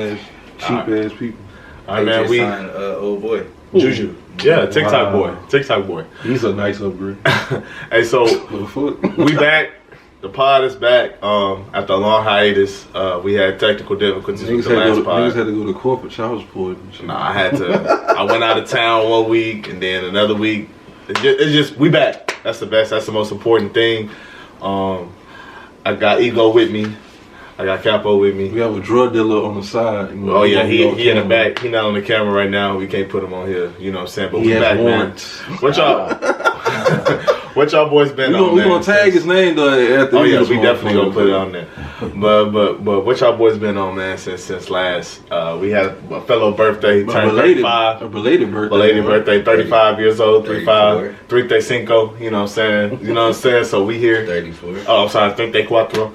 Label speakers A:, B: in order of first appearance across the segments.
A: Cheap ass people.
B: All right, man. We
C: signed old boy
B: Juju. Yeah, TikTok boy. TikTok boy.
A: He's a nice upgrade.
B: Hey, so we back. The pod is back. After a long hiatus, we had technical difficulties with the last pod.
A: Niggas had to go to corporate child support and shit.
B: Nah, I had to. I went out of town 1 week and then another week. It's just we back. That's the best. That's the most important thing. I got Ego with me. I got Capo with me.
A: We have a drug dealer on the side. You know,
B: oh yeah, he in the back. He not on the camera right now. We can't put him on here. You know what I'm saying? But we back, warrants. Man. What y'all? What y'all boys been on?
A: We gonna tag his name though. After
B: oh yeah, we definitely gonna put it on there. But what y'all boys been on, man? Since last we had a fellow birthday. He turned 35.
A: A belated birthday.
B: Belated birthday. 35 years old. 35. 35. You know what I'm saying? You know what I'm saying? So we here.
C: 34.
B: Oh, I'm sorry. 34.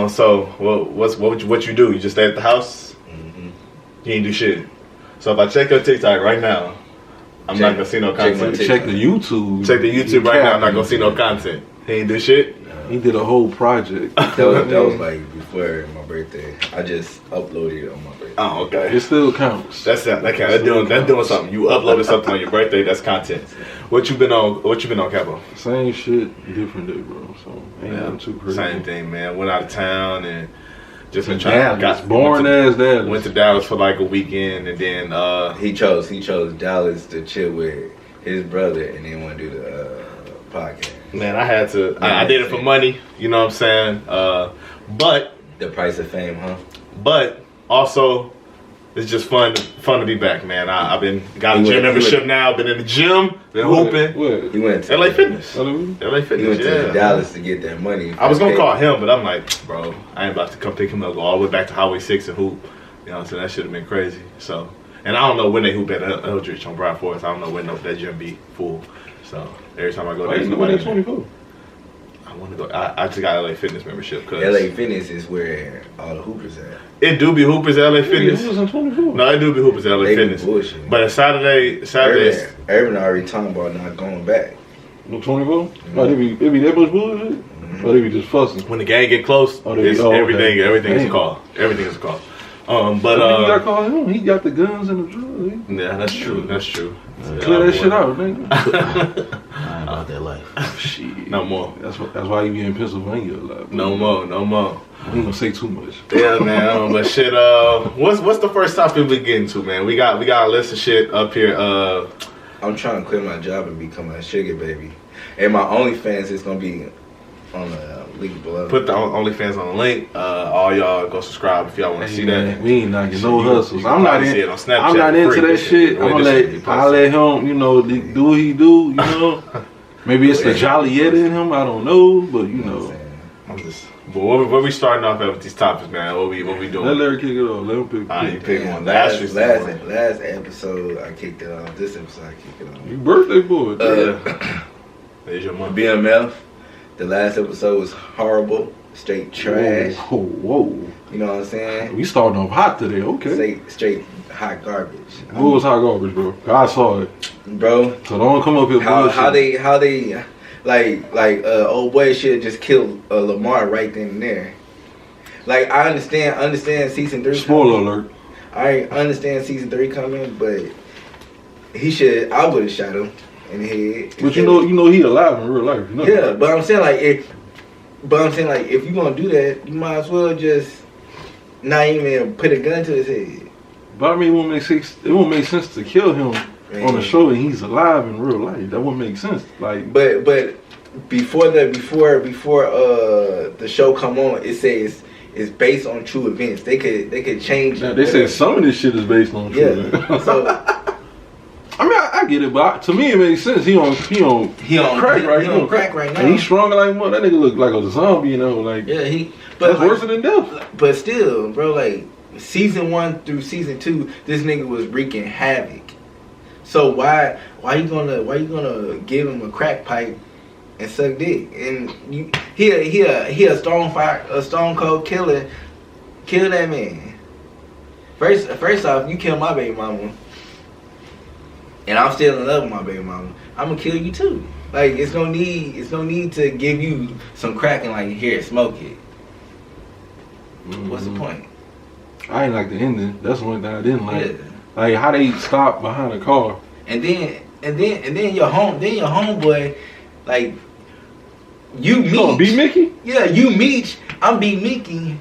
B: So what you do? You just stay at the house?
C: Mm-hmm.
B: You ain't do shit. So if I check your TikTok right now, I'm not gonna see no content.
A: Check the YouTube.
B: Check the YouTube right now. I'm not gonna see no content. He ain't do shit.
A: He did a whole project.
C: That was like before my birthday. I just uploaded it on my birthday.
B: Oh, okay.
A: It still counts.
B: That's doing something. You uploaded something on your birthday. That's content. What you been on? Capo?
A: Same shit, different day, bro. So ain't nothing too crazy.
B: Same thing, man. Went out of town and just been
A: trying. Boring ass Dallas.
B: Went to Dallas for like a weekend and then
C: he chose Dallas to chill with his brother and then want to do the podcast.
B: Man, I had to. I did it for money. You know what I'm saying? But
C: the price of fame, huh?
B: But also, it's just fun to be back, man. I've been got a gym membership now. Been in the gym, been hooping.
C: He went to
B: LA Fitness.
A: LA
C: Fitness. He went to Dallas to get that money.
B: I was gonna call him, but I'm like, bro, I ain't about to come pick him up, go all the way back to Highway 6 and hoop. You know what I'm saying? That should have been crazy. So, and I don't know when they hoop at Eldridge on Broad Forest. I don't know when that gym be full. So every time I go there,
A: somebody 24.
B: I want to go. I just got LA Fitness membership. Cause
C: LA Fitness is where all the hoopers at.
B: It do be hoopers at LA Fitness.
A: It wasn't 24.
B: No, it do be hoopers at LA Fitness.
C: Bullshit.
B: But Saturday.
C: Urban already talking about not going back.
A: No 24? Mm-hmm. Oh, they be that much bullshit? Mm-hmm. Or they be just fussing?
B: When the gang get close, everything is a call. Everything is a call.
A: You gotta call him. He got the guns and the drugs.
B: Yeah, that's true. That's true.
A: Clear that shit out, nigga.
D: I ain't about that life.
A: Shit.
B: No more.
A: That's why you be in Pennsylvania a lot.
B: No more.
A: I ain't gonna say too much.
B: Yeah, man. But shit. What's the first topic we get into, man? We got a list of shit up here.
C: I'm trying to quit my job and become a sugar baby, and my OnlyFans is gonna be on the link below.
B: Put the OnlyFans on the link. All y'all go subscribe if y'all want to see that.
A: We ain't knocking no hustles.
B: I'm not
A: into that shit. I'll let him, do what he do, you know. Maybe it's the Joliet in him, I don't know, but you know.
B: But what we starting off at with these topics, man? What we doing?
A: Let Larry kick it off. Let him pick.
B: You pick one.
C: Last episode I kicked it off. This episode I kicked it off.
A: You birthday boy.
B: There's your money.
C: BMF. The last episode was horrible. Straight trash.
A: Whoa.
C: You know what I'm saying?
A: We starting off hot today, okay.
C: Straight hot garbage.
A: What was hot garbage, bro? I saw it.
C: Bro.
A: So don't come up here
C: how they old boy should just kill Lamar right then and there. Like I understand season 3.
A: Spoiler alert.
C: I understand season 3 coming, but I would have shot him in the head.
A: But you know he alive in real life. You know
C: yeah, but I'm saying if you're gonna do that, you might as well just not even put a gun to his head.
A: But I mean, it won't make sense to kill him on the show and he's alive in real life. That wouldn't make sense. Like,
C: but before the show come on, it says it's based on true events. They could change.
A: Now, they say some of this shit is based on true events.
C: So.
A: I mean, I get it, but to me it makes sense. He on crack right now. And he's stronger like mother. That nigga look like a zombie, you know. Like that's worse than death.
C: But still, bro, like season 1 through season 2, this nigga was wreaking havoc. So why you gonna give him a crack pipe and suck dick? And he a stone cold killer. Kill that man. First off, you kill my baby mama. And I'm still in love with my baby mama. I'm gonna kill you too. Like it's no need to give you some crack and like here, smoke it. Mm-hmm. What's the point?
A: I ain't like the ending. That's the only thing I didn't like. Yeah. Like how they stopped behind a car.
C: And then your homeboy, like you meet.
A: Oh, B Mickey?
C: Yeah, you meet. I'm B Mickey.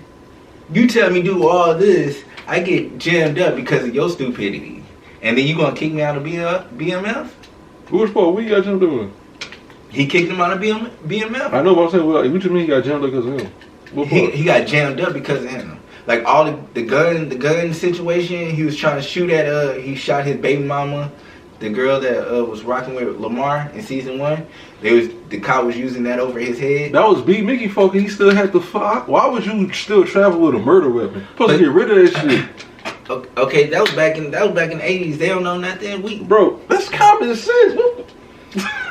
C: You tell me do all this, I get jammed up because of your stupidity, and then you gonna kick me out of BMF?
A: Which part? What you got jammed up with?
C: He kicked him out of BMF.
A: I know, but I'm saying, what you mean he got jammed up because of him? What part?
C: He got jammed up because of him. Like all the gun situation, he was trying to shoot at. He shot his baby mama, the girl that was rocking with Lamar in season 1. The cop was using that over his head.
A: That was B Mickey folk. He still had to fuck. Why would you still travel with a murder weapon? Supposed to get rid of that shit.
C: Okay, that was back in the 80s. They don't know nothing.
A: Bro, that's common sense.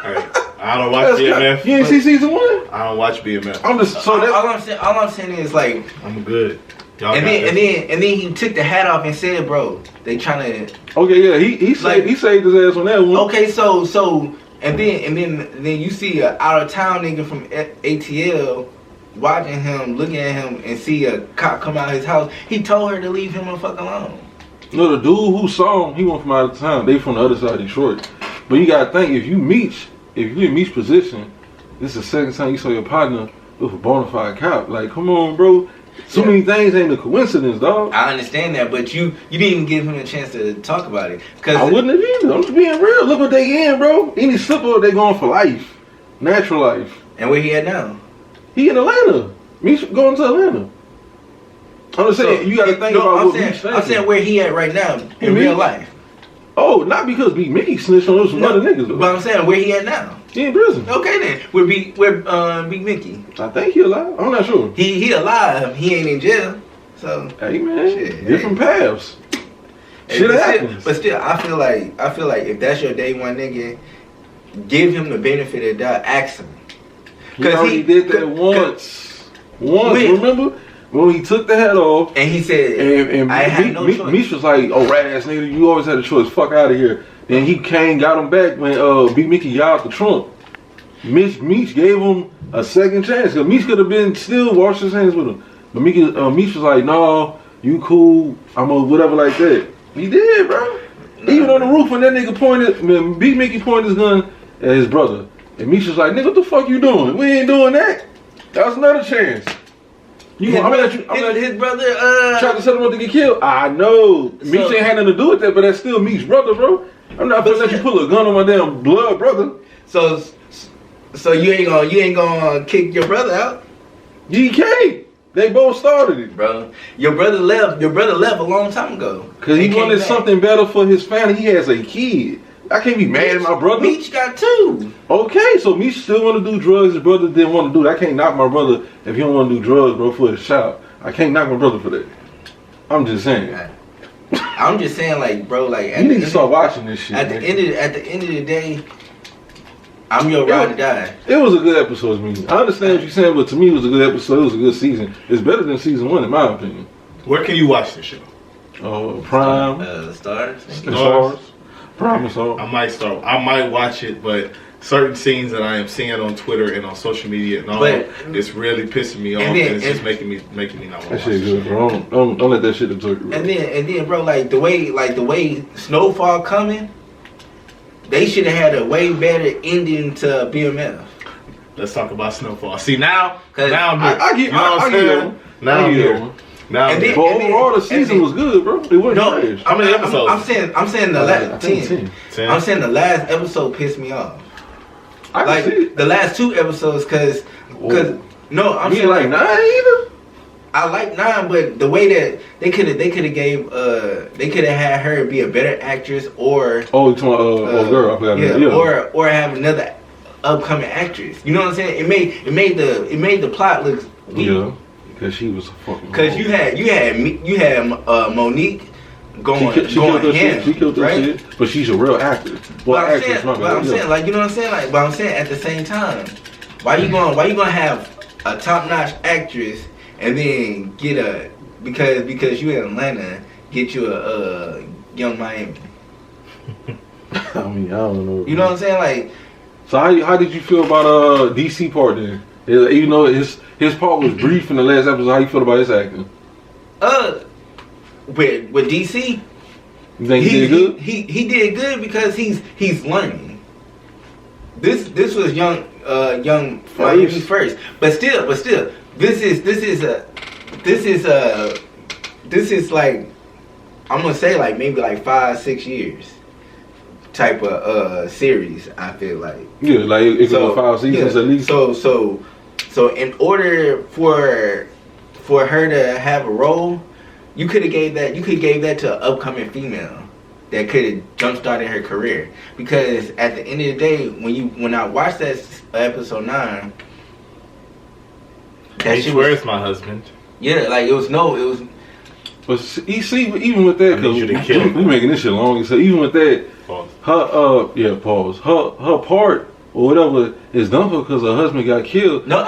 B: Right. I don't watch BMF.
A: You ain't see season 1?
B: I don't watch BMF.
C: I'm just all I'm saying is like
B: I'm good.
C: And then he took the hat off and said, "Bro, they trying to."
A: Okay, yeah, he saved his ass on that one.
C: Okay, so and then you see a out of town nigga from ATL watching him, looking at him, and see a cop come out of his house. He told her to leave him the fuck alone.
A: No, the dude who saw him, he went from out of town. They from the other side of Detroit. But you gotta think, if you in Meech's position, this is the second time you saw your partner with a bona fide cop. Like, come on, bro. So many things ain't a coincidence, dog.
C: I understand that, but you didn't even give him a chance to talk about it.
A: I wouldn't have either. I'm just being real. Look what they in, bro. Any slip up, they going for life. Natural life.
C: And where he at now?
A: He in Atlanta. Meech going to Atlanta. I'm just saying, you got to think about what Meech saying.
C: I'm saying where he at right now in real life.
A: Oh, not because B Mickey snitched on some other niggas though.
C: But I'm saying where he at now.
A: He in prison.
C: Okay then. Where Big Mickey?
A: I think he alive. I'm not sure.
C: He alive. He ain't in jail. So
A: hey man, different paths. Shit happens.
C: But still, I feel like if that's your day one nigga, give him the benefit of the doubt. Ask him.
A: He already did that once. Remember? When he took the hat off,
C: and he said,
A: and
C: I had no choice.
A: Meech was like, oh, rat ass nigga, you always had a choice, fuck out of here. Then he got him back when Big Mickey got out the trunk. Meech gave him a second chance, because Meech could have been still washed his hands with him. But Meech was like, no, you cool, I'm a whatever like that. He did, bro. Even on the roof when that nigga when Big Mickey pointed his gun at his brother. And Meech was like, nigga, what the fuck you doing? We ain't doing that. That was another chance. His
C: brother
A: tried to set him up to get killed. I know. Meech ain't had nothing to do with that, but that's still Meech's brother, bro. I'm not gonna let you pull a gun on my damn blood brother.
C: So you ain't gonna kick your brother out?
A: You can't. They both started it,
C: bro. Your brother left a long time ago.
A: Cause he wanted something better for his family. He has a kid. I can't be mad at my brother.
C: Meech got 2.
A: Okay, so Meech still want to do drugs. His brother didn't want to do it. I can't knock my brother if he don't want to do drugs, bro, for his child. I can't knock my brother for that. I'm just saying.
C: I'm just saying, like, bro, like.
A: You need to start watching this shit.
C: At the end of the day, I'm your ride or die.
A: It was a good episode, man. I understand what you're saying, but to me, it was a good episode. It was a good season. It's better than season 1, in my opinion.
B: Where can you watch this show?
A: Prime.
C: Stars.
A: Promise.
B: I might watch it, but certain scenes that I am seeing on Twitter and on social media and all, it's really pissing me off, and it's just making me not want to watch
A: that shit. Good, bro. Don't let that shit absorb you.
C: And then, bro, like the way Snowfall coming, they should have had a way better ending to BMF.
B: Let's talk about Snowfall. See now I'm here.
A: I get Now I'm here. But overall, the season was good, bro. It wasn't trash.
B: How many episodes?
C: I'm saying the last 10. I'm saying the last episode pissed me off. Like the last 2 episodes, cause no, I'm saying
A: like 9 either.
C: I like 9, but the way that they could have had her be a better actress, or
A: girl, I forgot.
C: Or have another upcoming actress. You know what I'm saying? It made the plot look weak.
A: Yeah. Because she was a fucking.
C: Because you had Monique going ham.
A: She killed her shit, but she's a real actor.
C: I'm saying, like, you know what I'm saying, like, but I'm saying at the same time, why you gonna have a top notch actress and then get because you in Atlanta, get you a Young Miami.
A: I mean, I don't know.
C: You know what I'm saying, like.
A: So how did you feel about DC part then? Even though his part was brief in the last episode, how you feel about his acting?
C: with DC,
A: You think he did good?
C: He did good because he's learning. This was young Miami first, but still, this is like, I'm gonna say like maybe like 5-6 years type of series. I feel like
A: Like it could go 5 seasons at least.
C: So in order for her to have a role, you could have gave that to an upcoming female that could have jump started her career. Because at the end of the day, when I watched that episode 9,
B: Where's my husband?
C: Yeah, like it was.
A: But you see, even with that, because we making this shit long. So even with that,
B: Pause.
A: Pause. Her part or whatever is done for because her husband got killed.
C: No,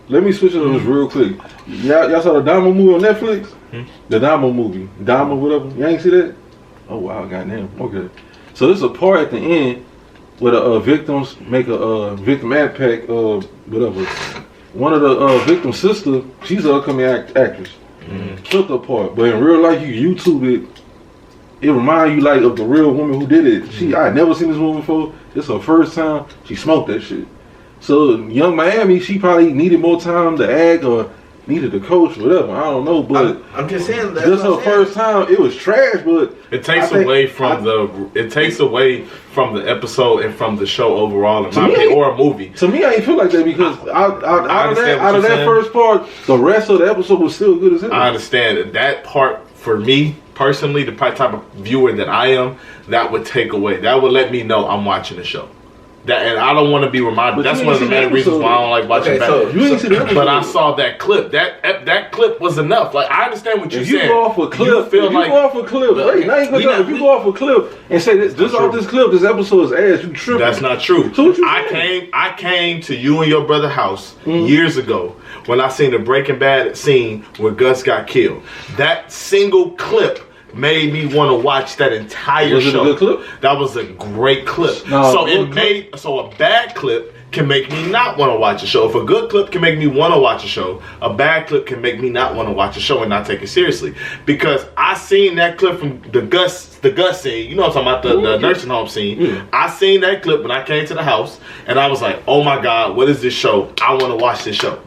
A: let me switch it on this real quick. Y'all saw the Dama movie on Netflix? The Dama movie, Dama whatever. Y'all ain't see that? Oh wow, goddamn. Okay. So there's a part at the end where the victims make a victim impact whatever. One of the victim's sister, she's an upcoming actress. Took the part, but in real life, you YouTube it remind you like of the real woman who did it. I had never seen this woman before. This her first time. She smoked that shit. So young Miami, she probably needed more time to act or needed a coach, whatever. I don't know, but
C: I'm just saying that
A: this her first time. It was trash, but
B: it takes away from the episode and from the show overall, in my opinion, or a movie.
A: To me, I ain't feel like that because out of that first part, the rest of the episode was still good as hell.
B: I understand that part. For me personally, the type of viewer that I am, that would take away. That would let me know I'm watching the show. And I don't want to be reminded. That's one of the main reasons why I don't like watching back. But I saw that clip. That clip was enough. Like, I understand what you're saying.
A: If you go off a clip, if you go off a clip and say this off this clip, this episode is ass, you tripping.
B: That's not true.
A: So what you
B: I came to you and your brother's house years ago when I seen the Breaking Bad scene where Gus got killed. That single clip made me want to watch that entire show.
A: Was it a good clip?
B: That was a great clip.
A: No,
B: so a bad clip can make me not want to watch a show. If a good clip can make me want to watch a show, a bad clip can make me not want to watch a show and not take it seriously. Because I seen that clip from the Gus scene. You know what I'm talking about, the nursing home scene. I seen that clip when I came to the house and I was like, oh my God, what is this show? I want to watch this show.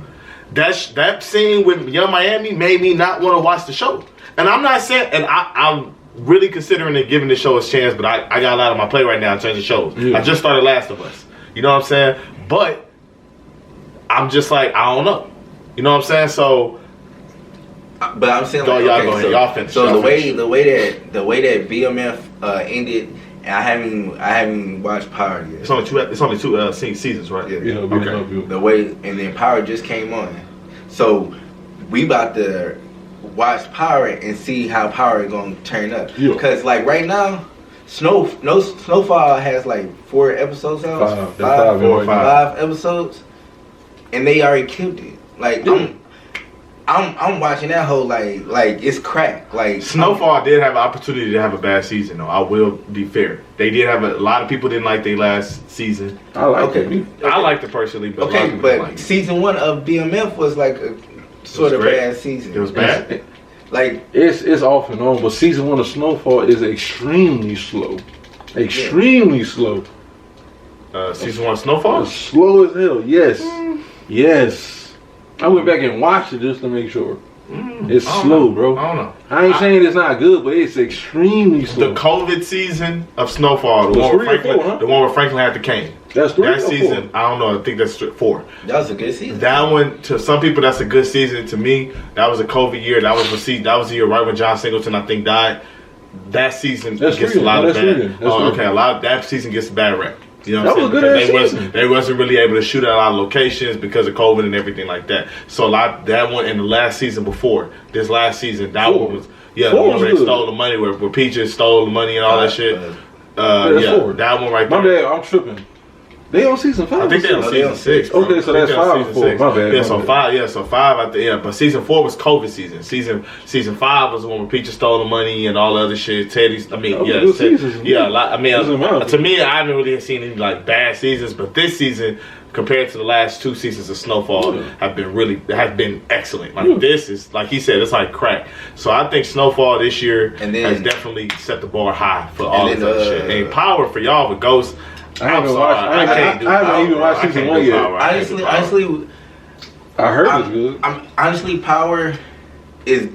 B: That scene with Young Miami made me not want to watch the show. And I'm not saying, and I'm really considering it, giving the show a chance, but I got a lot on my plate right now in terms of shows. I just started Last of Us. You know what I'm saying? But I'm just like, I don't know. You know what I'm saying? So,
C: but I'm saying,
B: like, y'all go ahead. Y'all finish.
C: So the way that BMF ended, and I haven't watched Power yet.
B: It's only two seasons, right?
C: Yeah.
B: Okay.
C: The way, and then Power just came on, so we about to watch Power and see how Power is gonna turn up. Because like right now, Snowfall has like 4 episodes out. Five episodes, and they already killed it. Like I'm watching that whole like it's crack. Like
B: Snowfall did have an opportunity to have a bad season though. I will be fair. They did have a lot of people didn't like their last season.
A: I liked it.
B: I liked it personally, but
C: but season 1 of BMF was like a sort of bad season.
B: It was bad.
C: Like
A: it's off and on, but season 1 of Snowfall is extremely slow. Extremely slow.
B: Season 1 of Snowfall?
A: It's slow as hell. Yes. I went back and watched it just to make sure. It's slow, bro.
B: I don't know.
A: I ain't saying it's not good, but it's extremely slow.
B: The COVID season of Snowfall, the one where Franklin had the cane.
A: That's 3
B: that season. 4? I don't know. I think that's 4.
C: That was a good season.
B: That one, to some people, that's a good season. To me, that was a COVID year. That was the year right when John Singleton, I think, died. That season gets a lot of bad. A lot of that season gets a bad rap. You know what I'm saying? They wasn't really able to shoot at a lot of locations because of COVID and everything like that. So that one in the last season before this last season, that one was the one where they stole the money, where Peaches stole the money and all that shit. That one right there.
A: My bad, I'm tripping. They on season 5.
B: I think they on season 6.
A: Bro. Okay, so that's 5 before. My bad.
B: Yeah, so 5. Yeah, so 5 at the end. But season 4 was COVID season. Season 5 was the one where Peaches stole the money and all the other shit. Teddy's. I mean, to me, I haven't really seen any like bad seasons. But this season, compared to the last 2 seasons of Snowfall have been excellent. Like this is like he said, it's like crack. So I think Snowfall this year has definitely set the bar high for all this other shit. And Power for y'all with Ghost.
A: I haven't even watched season 1 yet.
C: Honestly,
A: I heard it's good.
C: Honestly, Power is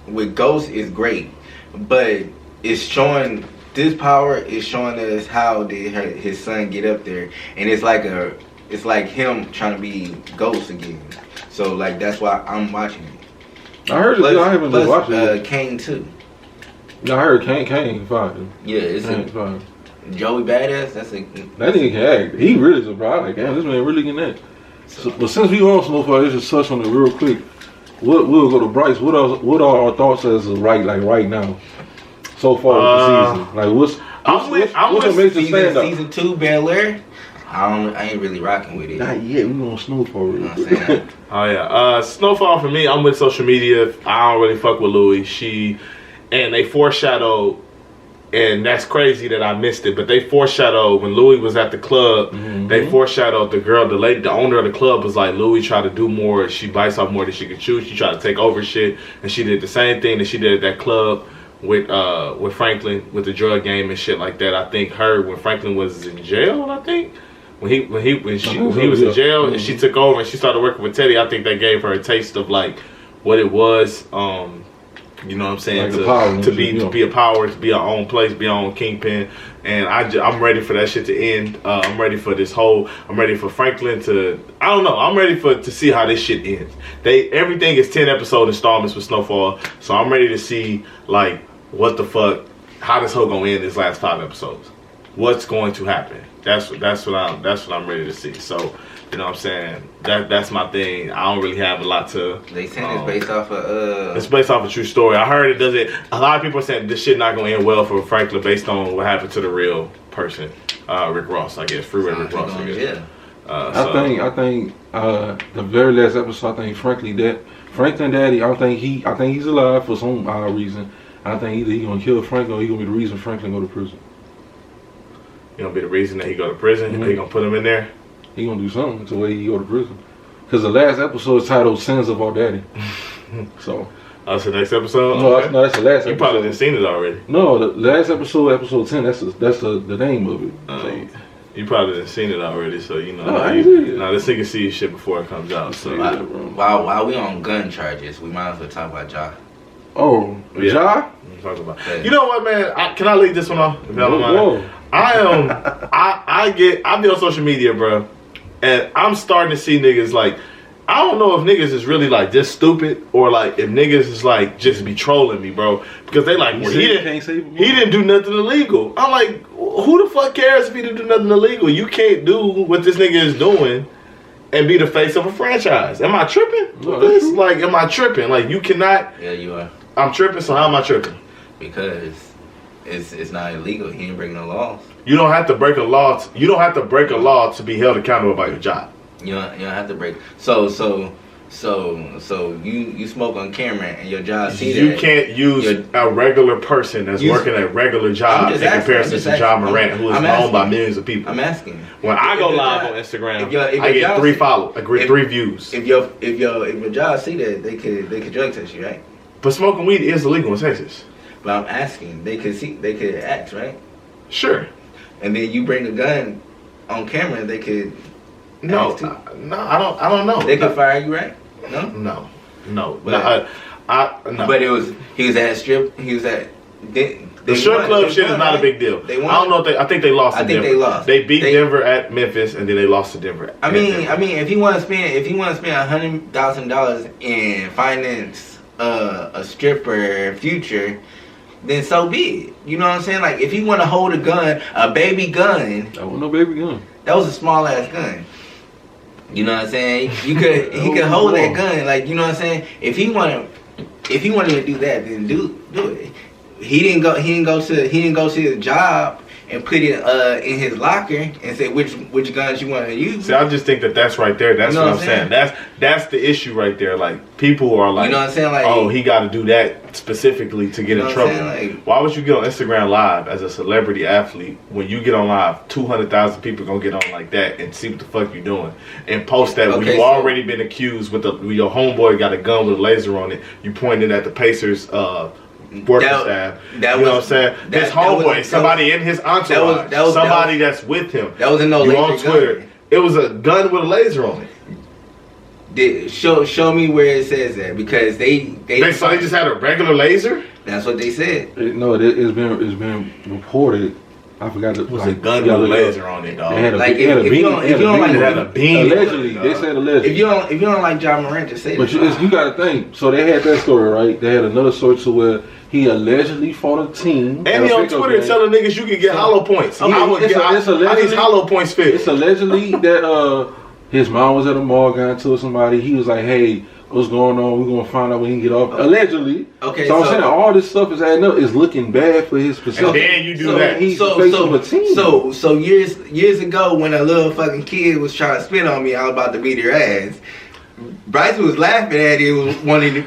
C: with Ghost is great, but it's showing. This Power is showing us how did his son get up there, and it's like him trying to be Ghost again. So like that's why I'm watching it.
A: I heard it. I haven't been watching it.
C: Kane too.
A: I heard Kane fine.
C: Yeah, it's
A: fine.
C: Joey Badass. That
A: nigga can act. He really surprised. Like, damn, this man really can act. So, but since we on Snowfall, let's just touch on it real quick. We'll go to Bryce. What are our thoughts as of right now? So far with the season, like what's a major standout?
C: Season 2 Bel Air. I ain't really rocking with it.
A: Not yet. We on Snowfall.
C: You know what I'm saying?
B: Oh yeah, Snowfall for me. I'm with social media. I don't really fuck with Louis. And they foreshadowed, and that's crazy that I missed it. But they foreshadowed when Louis was at the club. Mm-hmm. They foreshadowed the owner of the club was like, Louis tried to do more. She bites off more than she could chew. She tried to take over shit, and she did the same thing that she did at that club with Franklin with the drug game and shit like that. I think when Franklin was in jail, I think when he was in jail and she took over and she started working with Teddy, I think that gave her a taste of like what it was. You know what I'm saying? Like to be a power, to be our own place, be our own kingpin. And I'm ready for that shit to end. I'm ready for I'm ready for Franklin I don't know. I'm ready to see how this shit ends. Everything is 10 episode installments with Snowfall. So I'm ready to see like what the fuck, how this whole gonna end these last 5 episodes. What's going to happen? That's what I'm ready to see. So, you know what I'm saying? That's my thing. I don't really have a lot to.
C: They saying it's based off of
B: It's based off a true story. I heard it doesn't. A lot of people are saying this shit not gonna end well for Franklin based on what happened to the real person, Rick Ross. I guess Freeway Rick Ross. I guess.
C: Yeah.
A: I think the very last episode. I think Franklin Daddy. I think he's alive for some odd reason. I think either he gonna kill Franklin or he gonna be the reason Franklin go to prison.
B: He gonna be the reason that he go to prison. Mm-hmm. Or he gonna put him in there.
A: He gonna do something to where he go to prison. Because the last episode is titled "Sins of Our Daddy." So.
B: That's the next episode.
A: No, okay. That's the last episode.
B: You probably didn't seen it already.
A: No, the last episode, episode 10. That's the name of it.
B: So. You probably didn't seen it already, so you know. This nigga see shit before it comes out. So
C: while we on gun charges, we might as well talk about Ja.
A: Oh,
B: yeah.
A: Ja?
B: Talk about. You know what, man? Can I leave this one off? If y'all don't mind. I be on social media, bro, and I'm starting to see niggas like, I don't know if niggas is really like just stupid or like if niggas is like just be trolling me, bro, because they like, well, he didn't do nothing illegal. I'm like, who the fuck cares if he didn't do nothing illegal? You can't do what this nigga is doing and be the face of a franchise. Am I tripping?
A: No,
B: like, am I tripping? Like, you cannot.
C: Yeah, you are.
B: I'm tripping. So how am I tripping?
C: Because it's not illegal. He ain't breaking no laws.
B: You don't have to break a law. You don't have to break a law to be held accountable by your job.
C: You don't have to break. So you smoke on camera and your job see that.
B: You can't use a regular person that's working a regular job in comparison to John Morant, who is known by millions of people.
C: I'm asking.
B: When I go live on Instagram, I get 3 follows, 3 views.
C: If your job see that, they could drug test you, right?
B: But smoking weed is illegal in Texas.
C: But I'm asking, they could act, right?
B: Sure. And
C: then you bring a gun on camera, they could.
B: No, I don't know.
C: They could fire you, right?
B: No.
C: But
B: no.
C: But he was at strip. He was at.
B: The strip club shit is not a big deal. I don't know if I think they lost to Denver.
C: They lost.
B: They beat Denver at Memphis and then they lost to Denver.
C: I mean, if he want to spend $100,000 in finance a stripper future, then so be it. You know what I'm saying? Like if he want to hold a baby gun.
A: That was no baby gun.
C: That was a small ass gun. You know what I'm saying? He could hold that gun. Like you know what I'm saying? If he wanted to do that, then do it. He didn't go to his job and put it in his locker and say which guns you want to use.
B: See, I just think that's right there. That's what I'm saying. That's the issue right there. Like, people are like,
C: you know what I'm saying? Like,
B: oh, he got to do that specifically to get in trouble.
C: Like,
B: why would you get on Instagram Live as a celebrity athlete when you get on live, 200,000 people gonna get on like that and see what the fuck you doing and post that when you already been accused with your homeboy got a gun with a laser on it. You pointed at the Pacers working staff. You know what I'm saying? His homeboy, somebody in his entourage, somebody that's with him.
C: That wasn't no laser
B: on Twitter.
C: Gun.
B: It was a gun with a laser on it.
C: Show me where it says that, because they
B: just had a regular laser.
C: That's what they said.
A: No, it's been reported. I forgot
B: it was a gun with a laser on it, dog.
C: Like, if you don't like
B: a beam.
A: Allegedly, they said allegedly.
C: If you don't like John Morant, just say
A: that. But you got to think. So they had that story, right? They had another story to where he allegedly fought a team.
B: And he on Twitter telling niggas you can get hollow points. I need hollow points fixed.
A: It's allegedly that his mom was at a mall, got into somebody. He was like, hey, what's going on? We're going to find out when he get off. Allegedly.
C: Okay,
A: so I'm saying all this stuff is adding up. It's looking bad for his perception.
B: And then you do that.
A: He's facing a team.
C: So years ago, when a little fucking kid was trying to spit on me, I was about to beat her ass. Bryce was laughing at it. Was wanting to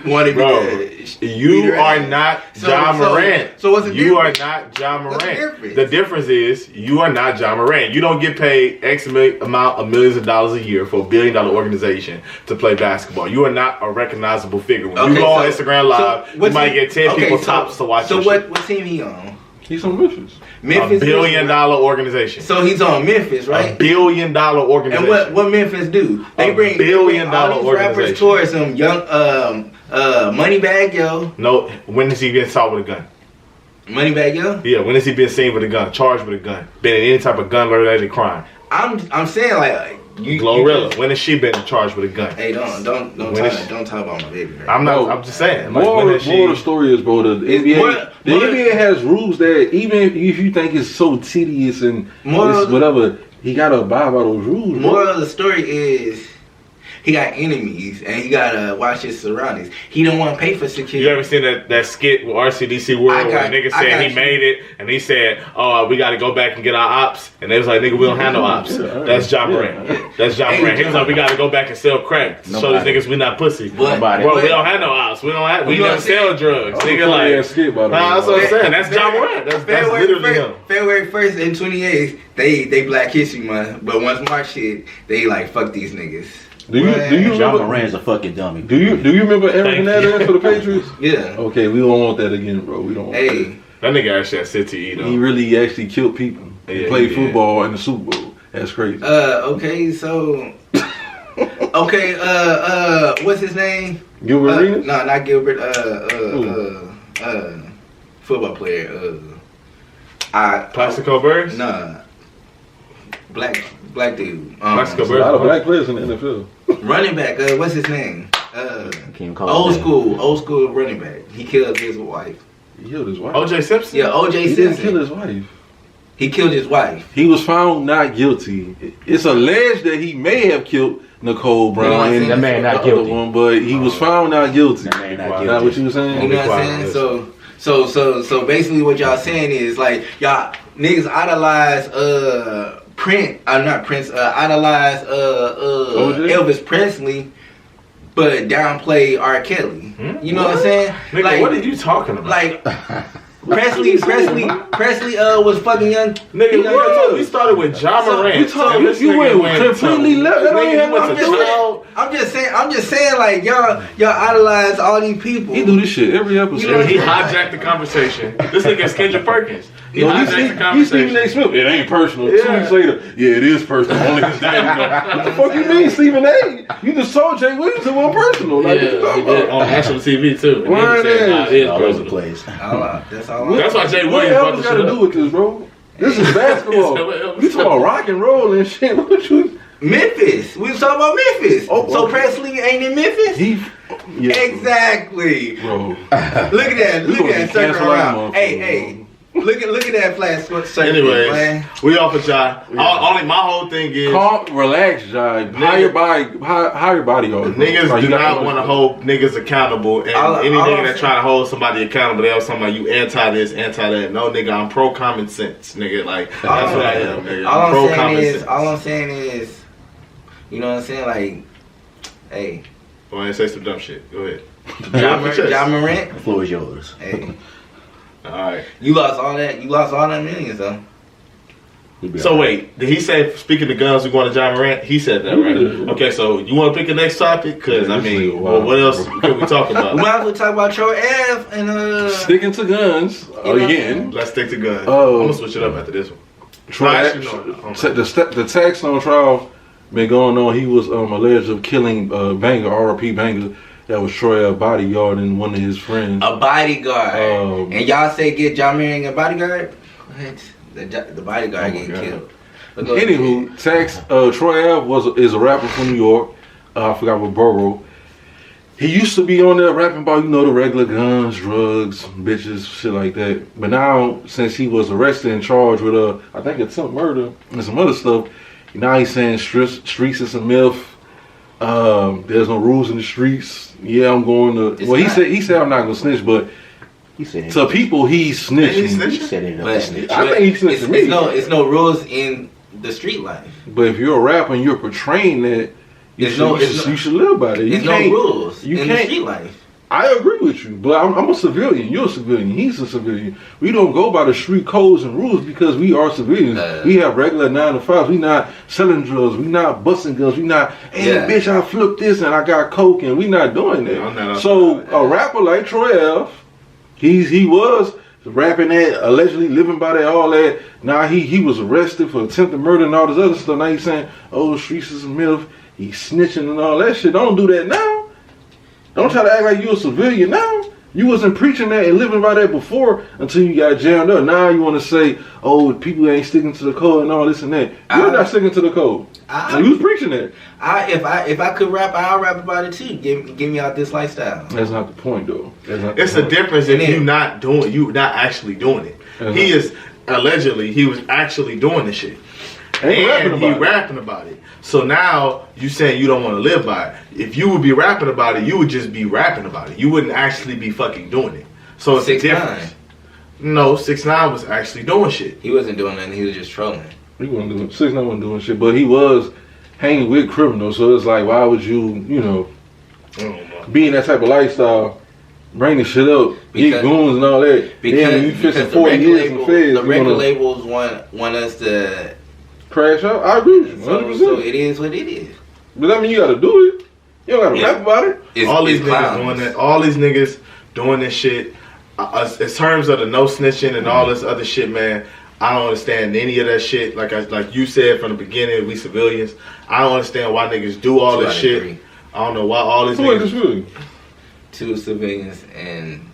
B: you are not John Morant.
C: So what's the difference?
B: You are not John Morant. The difference is you are not John Morant. You don't get paid X amount of millions of dollars a year for $1 billion organization to play basketball. You are not a recognizable figure. When you go on Instagram Live, you might get 10 people tops to watch.
C: So what team he on?
A: He's on Memphis.
B: $1 billion organization.
C: So he's on Memphis, right?
B: $1 billion organization.
C: And what Memphis do? They bring
B: $1 billion
C: all these rappers towards some young Moneybag Yo.
B: No, when has he been saw with a gun?
C: Moneybag Yo?
B: Yeah, when has he been seen with a gun, charged with a gun, been in any type of gun-related crime?
C: I'm saying like
B: Glorilla. When has she been charged with a gun?
C: Hey, don't talk about my baby. Right?
B: I'm just saying.
A: More of the story is, bro. The NBA has rules that even if you think it's so tedious and whatever, he gotta abide by those rules.
C: More of the story is he got enemies and he gotta watch his surroundings. He don't want to pay for security.
B: You ever seen that skit with RCDC World where a nigga said he made it and he said, "Oh, we gotta go back and get our ops," and they was like, "Nigga, we don't have no ops." That's John Morant. That's John Morant. He was like, "We gotta go back and sell crack. Show these niggas we not pussy." Bro, we don't have no ops. We don't sell drugs. Nigga, like, that's what I'm saying. That's John Morant. That's literally him.
C: February 1st and 28th, they Black History Month, but once March hit, they like fuck these niggas.
A: Do you
D: John Moran's a fucking dummy.
A: Do you remember Aaron Hernandez for the Patriots?
C: Yeah.
A: Okay, we don't want that again, bro. We don't want that.
B: That nigga actually had CTE though.
A: He really actually killed people. He played football in the Super Bowl. That's crazy.
C: Okay, so what's his name?
A: Gilbert Arenas?
C: No, not Gilbert. Football player.
B: Plaxico Burress?
C: Nah. Black dude.
B: Plaxico Burress.
A: A lot of black players in the NFL.
C: Running back. What's his name? Old school running back. He killed his wife.
A: He killed his wife.
B: O.J. Simpson?
C: Yeah, O.J.
A: He
C: Simpson.
A: didn't kill his wife.
C: He killed his wife.
A: He was found not guilty. It's alleged that he may have killed Nicole Brown.
D: And that man not guilty.
A: But he was found not guilty.
D: That man not guilty.
A: Not what you were saying?
C: You know what I'm saying? So basically what y'all saying is like y'all niggas idolize Elvis Presley, but downplay R. Kelly. You know what I'm saying?
B: Nigga, like, what are you talking about?
C: Like Presley was fucking young.
B: Nigga, we started with John Morant.
A: You went completely left.
C: I'm just saying, like y'all idolize all these people.
A: He do this shit every episode.
B: You know, he hijacked the conversation. This nigga's Kendrick Perkins. He hijacked the conversation.
A: He's Stephen A. Smith. It ain't personal. 2 weeks later, yeah, it is personal. Only his dad. What the fuck you mean, Stephen A? You just told Jay Williams it wasn't personal. Like,
B: he did on national TV too.
A: Word is.
D: All over the place.
C: That's
B: why Jay Williams.
A: What else got to do with this, bro? This is basketball. You talking about rock and roll and shit? What you?
C: Memphis. We was talking about Memphis. So Presley ain't in Memphis?
A: Yeah,
C: exactly.
A: Bro.
C: Look at that. Look at that. Circle around. Hey. Look at that flash.
B: Anyways, we off of Jai. Only my whole thing is
A: relax, Jai. High your body, on.
B: Niggas
A: like,
B: do not want to hold niggas accountable, and any nigga that try to hold somebody accountable, they always talking about you anti this, anti that. No, nigga, I'm pro common sense, nigga. Like that's what I am, nigga. I'm pro common sense.
C: All I'm saying is, you know what I'm saying? Like, hey.
B: Go ahead and say some dumb shit. Go ahead.
C: John Morant.
D: The floor is yours.
C: Hey.
B: Alright.
C: You lost all that millions, though.
B: So wait, did he say, speaking of guns, we're going to John Morant? He said that, right? Okay, so you want to pick the next topic? Because, I mean, what else can we talk about?
C: We might as well talk about Troy Ave and,
A: sticking to guns, again.
B: Let's stick to guns. I'm going to switch it up after this one.
A: The Taxstone trial been going on. He was alleged of killing Banger, R.P. Banger. That was Troy Ave bodyguard and one of his friends.
C: A bodyguard. And y'all say get John Marion a bodyguard? What? The bodyguard getting killed.
A: Anywho, Troy Ave is a rapper from New York. I forgot what borough. He used to be on there rapping about, the regular guns, drugs, bitches, shit like that. But now, since he was arrested and charged with I think it's some murder and some other stuff, now he's saying streets is a myth. There's no rules in the streets. Yeah, I'm going to. He said I'm not gonna snitch, but
D: he said
A: to people he's snitching.
D: He said it.
A: I think he snitched to me.
C: It's no rules in the street life.
A: But if you're a rapper and you're portraying that, you should live by it.
C: There's no rules in the street life.
A: I agree with you, but I'm a civilian. You're a civilian. He's a civilian. We don't go by the street codes and rules because we are civilians. We have regular 9 to 5s. We not selling drugs. We not busting guns. We not, bitch, I flipped this and I got coke, and we not doing that. So a rapper like Troy Ave, he was rapping that, allegedly living by that, all that. Now he was arrested for attempted murder and all this other stuff. Now he's saying, the streets is a myth. He's snitching and all that shit. Don't do that now. Don't try to act like you a civilian now. You wasn't preaching that and living by that before until you got jammed up. Now you want to say, people ain't sticking to the code and all this and that. You're not sticking to the code. You was preaching that.
C: If I could rap, I'll rap about it too. Give me out this lifestyle.
A: That's not the point though.
B: It's the difference if you not actually doing it. He is allegedly he was actually doing the shit. And he rapping about it. So now you saying you don't want to live by it. If you would be rapping about it, you would just be rapping about it. You wouldn't actually be fucking doing it. So it's
C: 6ix9ine.
B: No, 6ix9ine was actually doing shit.
C: He wasn't doing nothing. He was just trolling.
A: He wasn't doing 6ix9ine wasn't doing shit, but he was hanging with criminals. So it's like, why would you, be in that type of lifestyle, bring the shit up, get goons and all that?
C: Because
A: you fixing 40 years in feds.
C: The record labels want us to
A: crash out. I agree with you. 100%.
C: So it is what it is.
A: But I mean, you gotta do it. You don't gotta rap about it.
B: All these niggas doing that. All these niggas doing this shit. In terms of the no snitching and all this other shit, man, I don't understand any of that shit. Like you said from the beginning, we civilians. I don't understand why niggas do all this shit. I don't know why all these niggas.
A: Really?
C: 2 civilians and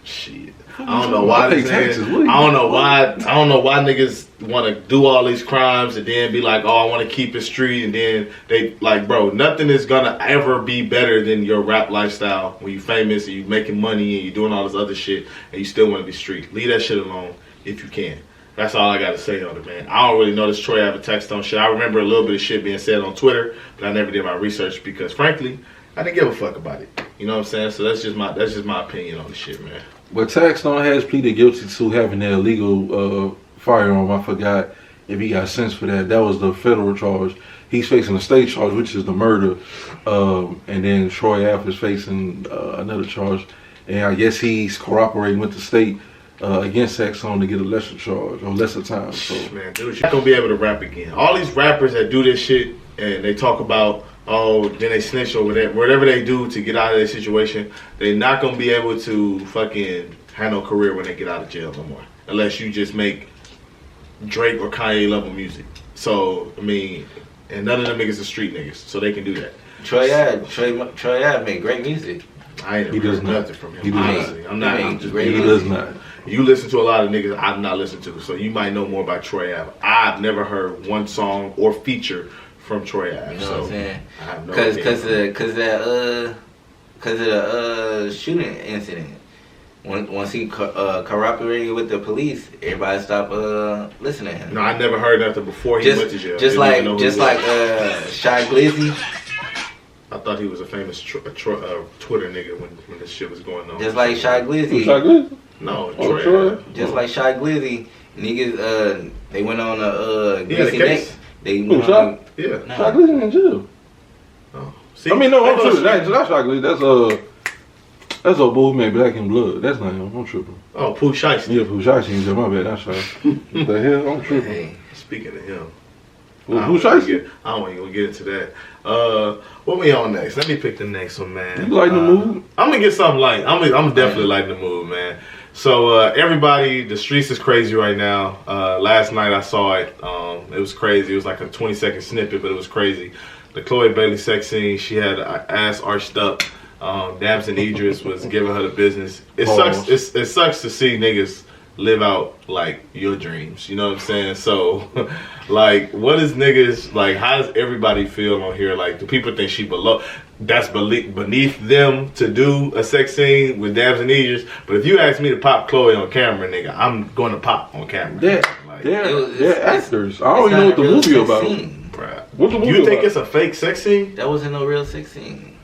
B: shit. I don't know why. I don't know why niggas want to do all these crimes and then be like, I want to keep it street, and then they like, bro, nothing is gonna ever be better than your rap lifestyle when you famous and you making money and you doing all this other shit and you still want to be street. Leave that shit alone if you can. That's all I got to say on it, man. I don't really know this Troy Ave Taxstone shit. I remember a little bit of shit being said on Twitter, but I never did my research because, frankly, I didn't give a fuck about it. You know what I'm saying? So that's just my opinion on the shit, man.
A: But Taxstone has pleaded guilty to having that illegal firearm. I forgot if he got sentenced for that. That was the federal charge. He's facing a state charge, which is the murder. And then Troy Ave is facing another charge. And I guess he's cooperating with the state against Taxstone to get a lesser charge or lesser time. So
B: man, dude, you're not gonna be able to rap again. All these rappers that do this shit and they talk about then they snitch or whatever they do to get out of their situation, they're not gonna be able to fucking have no career when they get out of jail no more. Unless you just make Drake or Kanye level music. So I mean, and none of them niggas are street niggas, so they can do that.
C: Troy Ave made great music.
B: I ain't never heard nothing from him. Honestly,
A: he does not.
B: You listen to a lot of niggas I've not listened to, so you might know more about Troy Ave. I've never heard one song or feature from Troy Ave.
C: You know what I'm saying?
B: I have no
C: idea. Cause of the shooting incident Once he cooperated with the police, everybody stopped listening to him.
B: No, I never heard nothing before he went to jail.
C: Just like Shy Glizzy.
B: I thought he was a famous Twitter nigga when this shit was going on.
C: Just like Shy Glizzy.
A: Shy Glizzy?
B: No,
A: Troy.
C: Just like Shy Glizzy, niggas. They went on a
B: Glizzy case.
C: They
A: Who,
C: went
A: Shy?
C: on.
B: Yeah.
A: Shy Glizzy in jail.
B: Oh. See,
A: I mean, no, I'm tripping. That's not Shy Glizzy. That's a bull who made Black in Blood. That's not him. I'm tripping.
B: Oh, Pooh Shiesty.
A: Yeah, Pooh Shiesty in jail. My bad. That's right. What the hell? I'm tripping.
C: Hey.
B: Speaking of him.
A: Pooh Shiesty?
B: I don't even get into that. What we on next? Let me pick the next one, man.
A: You lighten the mood?
B: I'm gonna get something light. I'm definitely lighting the mood, man. So everybody, the streets is crazy right now. Last night I saw it. It was crazy. It was like a 20-second snippet, but it was crazy. The Chloe Bailey sex scene. She had her ass arched up. Damson Idris was giving her the business. It sucks. It sucks to see niggas live out like your dreams. You know what I'm saying? So, like, what is niggas like? How does everybody feel on here? Like, do people think she that's beneath them to do a sex scene with Damson Idris? But if you ask me to pop Chloe on camera, nigga, I'm going to pop on camera.
A: They're actors. I don't even know what the movie about.
B: Bruh.
A: What's the movie
B: You think
A: about?
B: it's a fake sex scene?
C: That wasn't no real sex scene.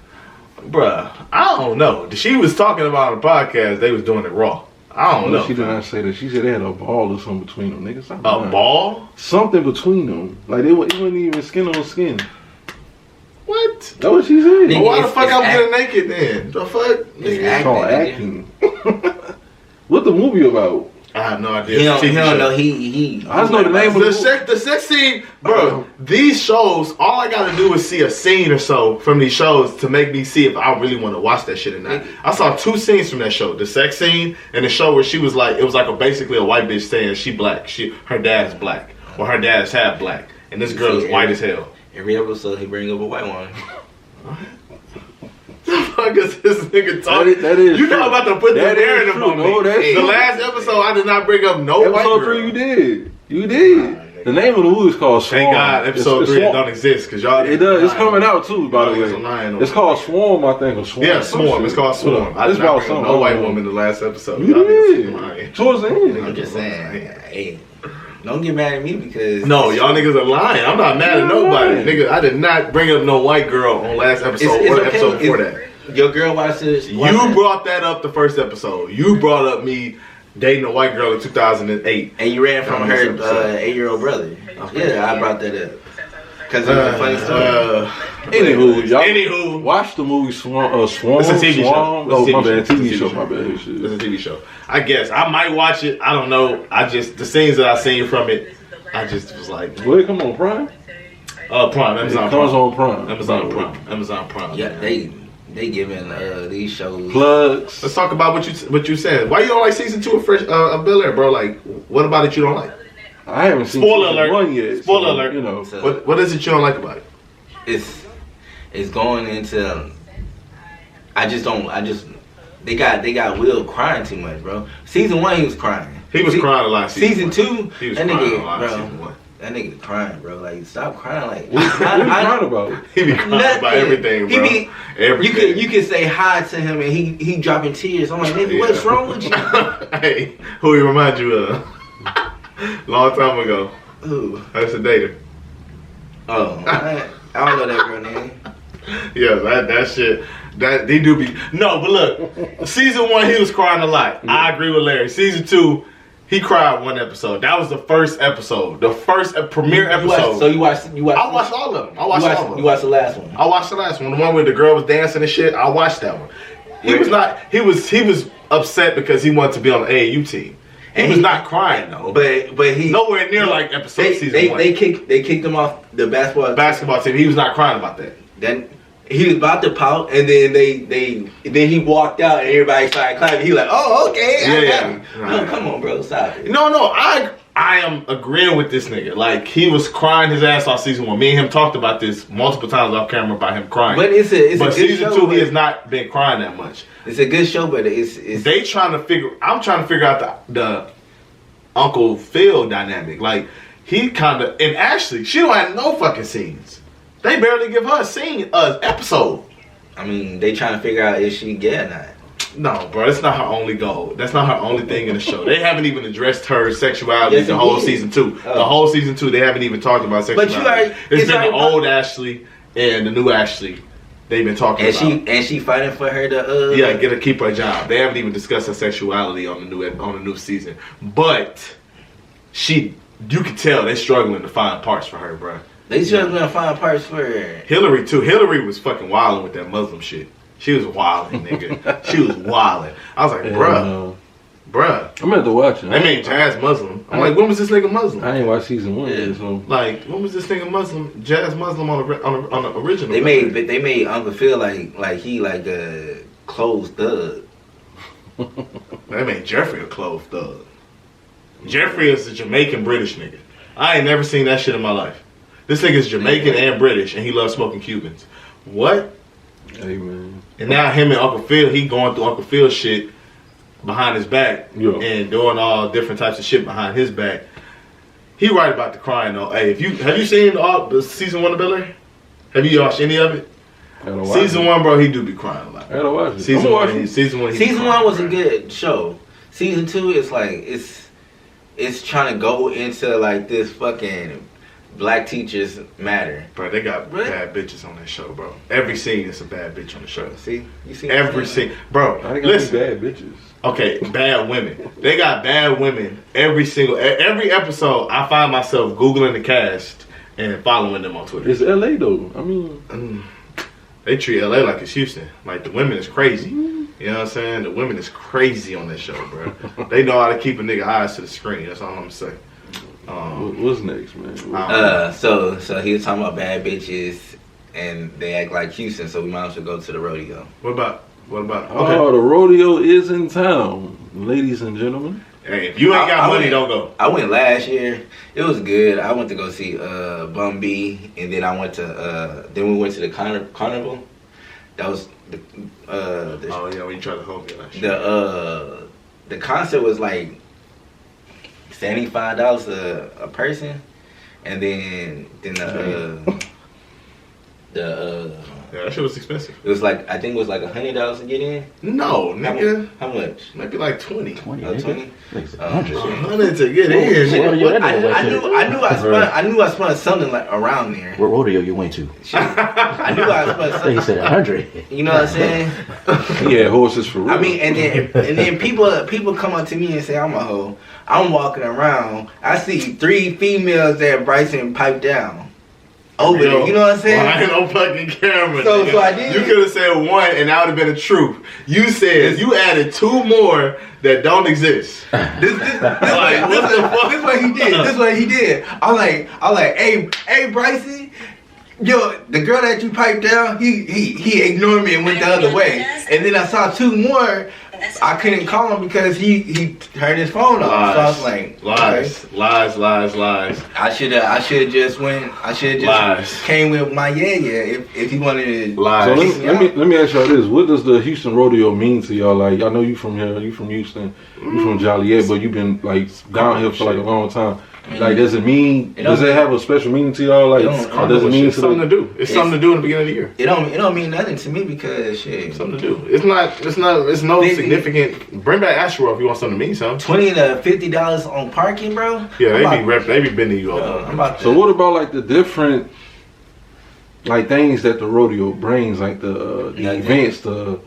B: Bruh, I don't know. She was talking about on the podcast, they was doing it raw. I don't know.
A: She did not say that. She said they had a ball or something between them. Niggas,
B: a ball?
A: Something between them. Like, it wasn't even skin on skin.
B: What?
A: That's what she said.
B: Well, why the fuck I'm getting naked then? The fuck?
A: It's called acting. What the movie about?
B: I have no idea.
C: He don't know. He.
A: I just know the name of
B: the sex scene, bro. These shows, all I gotta do is see a scene or so from these shows to make me see if I really want to watch that shit or not. I saw 2 scenes from that show: the sex scene and the show where she was like, it was like basically a white bitch saying she black, her dad's black, or her dad's half black, and this girl is white as hell.
C: Every episode he bring up a white one.
B: I guess this nigga talking.
A: That is
B: you
A: true.
B: know about to put
A: that
B: the narrative on me.
A: No,
B: the last episode, I did not bring up no white
A: Episode
B: girl.
A: 3, you did. You did. The name of the movie is called Swarm.
B: Thank God, episode 3 don't exist because y'all.
A: It does. It's coming out too, by the way. It's called Swarm, I think, or Swarm.
B: Yeah, Swarm. It's called Swarm. I did not bring up no white woman in the last episode.
A: You did. Towards the end.
C: I'm just saying. Hey, don't get mad at me because
B: no, y'all niggas are lying. I'm not mad at nobody, nigga. I did not bring up no white girl on last episode or the episode before that.
C: Your girl watched this.
B: You brought that up the first episode. You brought up me dating a white girl in 2008.
C: And you ran from her 8-year-old brother. Okay. Yeah, I brought that up. Because it was a funny story.
A: Anywho, watch the movie Swarm.
B: It's a TV show.
A: Oh, my bad. TV show. My bad.
B: It's a TV show. I guess. I might watch it. I don't know. The scenes that I seen from it, I just was like.
A: Well, it come on Prime?
B: Prime. Amazon Prime. Amazon Prime.
C: Yeah, they giving these shows
A: plugs.
B: Let's talk about what you said. Why you don't like season 2 of Bel Air, bro? Like, what about it you don't like?
A: I haven't seen
B: Spoiler
A: one yet.
B: Spoiler alert.
A: You know,
B: what is it you don't like about it?
C: It's going into. They got Will crying too much, bro. Season 1 he was crying.
B: He was crying a lot.
C: Season 2,
B: he was
C: that
B: crying
C: nigga,
B: a lot.
C: bro.
B: Season 1.
C: That nigga crying, bro. Like, stop crying. Like,
A: what are you crying about?
B: He be crying about everything, bro. Everything.
C: You can say hi to him and he dropping tears. I'm like, nigga, what's wrong with you?
B: Hey, who he remind you of? Long time ago.
C: Who?
B: That's a dater.
C: Oh, I don't know that girl name.
B: Yeah, that shit. That they do be no, but look, season 1 he was crying a lot. Yeah. I agree with Larry. Season 2. He cried one episode. That was the first episode. The first premiere episode.
C: So you watched
B: I watched all of them. I watched all of them.
C: You watched the last one?
B: I watched the last one. The one where the girl was dancing and shit. I watched that one. He was upset because he wanted to be on the AAU team. He was not crying though.
C: But he
B: nowhere near like season 1.
C: They kicked him off the basketball
B: team. He was not crying about that.
C: Then he was about to pout, and then then he walked out, and everybody started clapping. He like, oh, okay,
B: yeah.
C: No, come on, bro, stop it.
B: No, I am agreeing with this nigga. Like, he was crying his ass off season 1. Me and him talked about this multiple times off camera about him crying.
C: But it's a good
B: season
C: show,
B: 2 he has not been crying that much.
C: It's a good show, but it's
B: I'm trying to figure out the Uncle Phil dynamic. Like, he kind of, and actually, she don't have no fucking scenes. They barely give her a scene, episode.
C: I mean, they trying to figure out if she gay or not.
B: No, bro, that's not her only goal. That's not her only thing in the show. They haven't even addressed her sexuality
C: Yes,
B: the whole
C: indeed.
B: season 2.
C: Oh.
B: The whole season 2, they haven't even talked about sexuality.
C: But you already,
B: It's been
C: already
B: the old Ashley and the new Ashley. They've been talking
C: and
B: about.
C: she fighting for her to
B: Yeah, get her keep her job. They haven't even discussed her sexuality on the new season. But you can tell they're struggling to find parts for her, bro.
C: They just gonna find parts for her.
B: Hillary too. Hillary was fucking wilding with that Muslim shit. She was wilding, nigga. She was wilding. I was like, bruh.
A: I'm gonna have to watch it.
B: They made Jazz Muslim. I'm like, when was this nigga Muslim?
A: I ain't watched season 1
C: Yeah.
A: yet, so.
B: Like, when was this nigga Muslim? Jazz Muslim on the original.
C: They made Uncle Phil like he like a closed thug.
B: They made Jeffrey a clove thug. Jeffrey is a Jamaican British nigga. I ain't never seen that shit in my life. This nigga's Jamaican and British, and he loves smoking Cubans. What?
A: Hey, man.
B: And now him and Uncle Phil, he going through Uncle Phil's shit behind his back and doing all different types of shit behind his back. He right about the crying though. Hey, have you seen all the season 1 of Bel Air? Have you watched any of it? Season 1, bro, he do be crying a lot.
A: I gotta watch it.
B: Season 1, season
C: 1 was a good show. Season 2 is like it's trying to go into like this fucking black teachers matter.
B: Bro, they got bad bitches on that show, bro. Every scene is a bad bitch on the show.
C: See, you see
B: every scene, bro.
A: I think
B: listen,
A: bad bitches.
B: Okay, bad women. They got bad women every episode. I find myself googling the cast and following them on Twitter.
A: It's LA though. I mean,
B: they treat LA like it's Houston. Like the women is crazy. You know what I'm saying? The women is crazy on that show, bro. They know how to keep a nigga eyes to the screen. That's all I'm gonna say.
A: What's next, man?
C: So he was talking about bad bitches and they act like Houston, so we might as well go to the rodeo.
B: What about? Okay.
A: Oh, the rodeo is in town, ladies and gentlemen.
B: Hey, if you ain't got money, don't go.
C: I went last year. It was good. I went to go see Bum B, and then I went to then we went to the carnival. That was the
B: oh yeah, when you tried to hold me last year.
C: The concert was like $75 a person, and then
B: yeah, that shit was expensive.
C: it was like I think it was like $100 to get in.
B: No, nigga.
C: How much?
B: Maybe like 20.
D: 20,
C: 20?
D: nigga.
B: 100 to get in.
D: What rodeo that nigga went to?
C: I knew I spent something like around there.
D: What rodeo you went to?
C: Shit. I knew I spent
D: He
C: something.
D: said 100.
C: You know what I'm saying?
A: Yeah, horses for real.
C: I mean, and then people come up to me and say I'm a hoe. I'm walking around. I see 3 females that Bryson piped down over there. You know what I'm saying?
B: Well, I ain't no fucking camera.
C: So I did.
B: You could have said 1 and that would have been the truth. You said you added 2 more that don't exist.
C: This what he did. This what he did. I'm like, hey, Bryson. Yo, the girl that you piped down, he ignored me and went the other way. And then I saw 2 more. I couldn't call him because he turned his phone off. So I was like,
B: lies.
C: I should have just came with my if he wanted to.
B: Lies.
A: So let me ask y'all this: what does the Houston Rodeo mean to y'all? Like, I know you from here, you from Houston, you from Joliet, but you've been like down here for like a long time. Like, does it have a special meaning to y'all? Like, does it mean
B: something to do? It's something to do in the beginning of the year.
C: It don't mean nothing to me because shit.
B: Something to do. It's no significant. Bring back Astro if you want something to mean something.
C: $20 to $50 on parking, bro.
B: Yeah, they be bending you over.
A: So what about like the different like things that the rodeo brings, like the events, the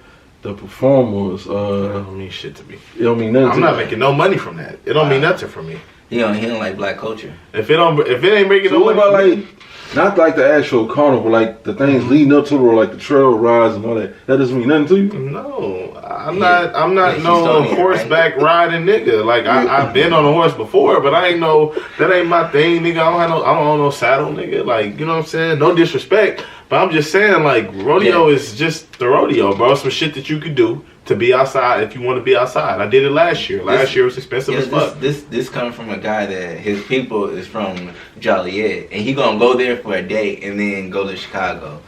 A: performers?
B: It don't mean shit to me.
A: It don't mean nothing.
B: I'm not making no money from that. It don't mean nothing for me.
C: He don't like black culture.
B: If it ain't making
A: So
B: no
A: what
B: money,
A: about like, not like the actual carnival, like the things leading up to it, or like the trail rides and all that? That doesn't mean nothing to you?
B: no, I'm not no horseback riding nigga. Like I've been on a horse before, but that ain't my thing, nigga. I don't own no saddle, nigga. Like, you know what I'm saying? No disrespect, but I'm just saying, like, rodeo is just the rodeo, bro. Some shit that you could do to be outside if you want to be outside. I did it last year. Last year was expensive as fuck.
C: This coming from a guy that his people is from Joliet, and he gonna go there for a day and then go to Chicago.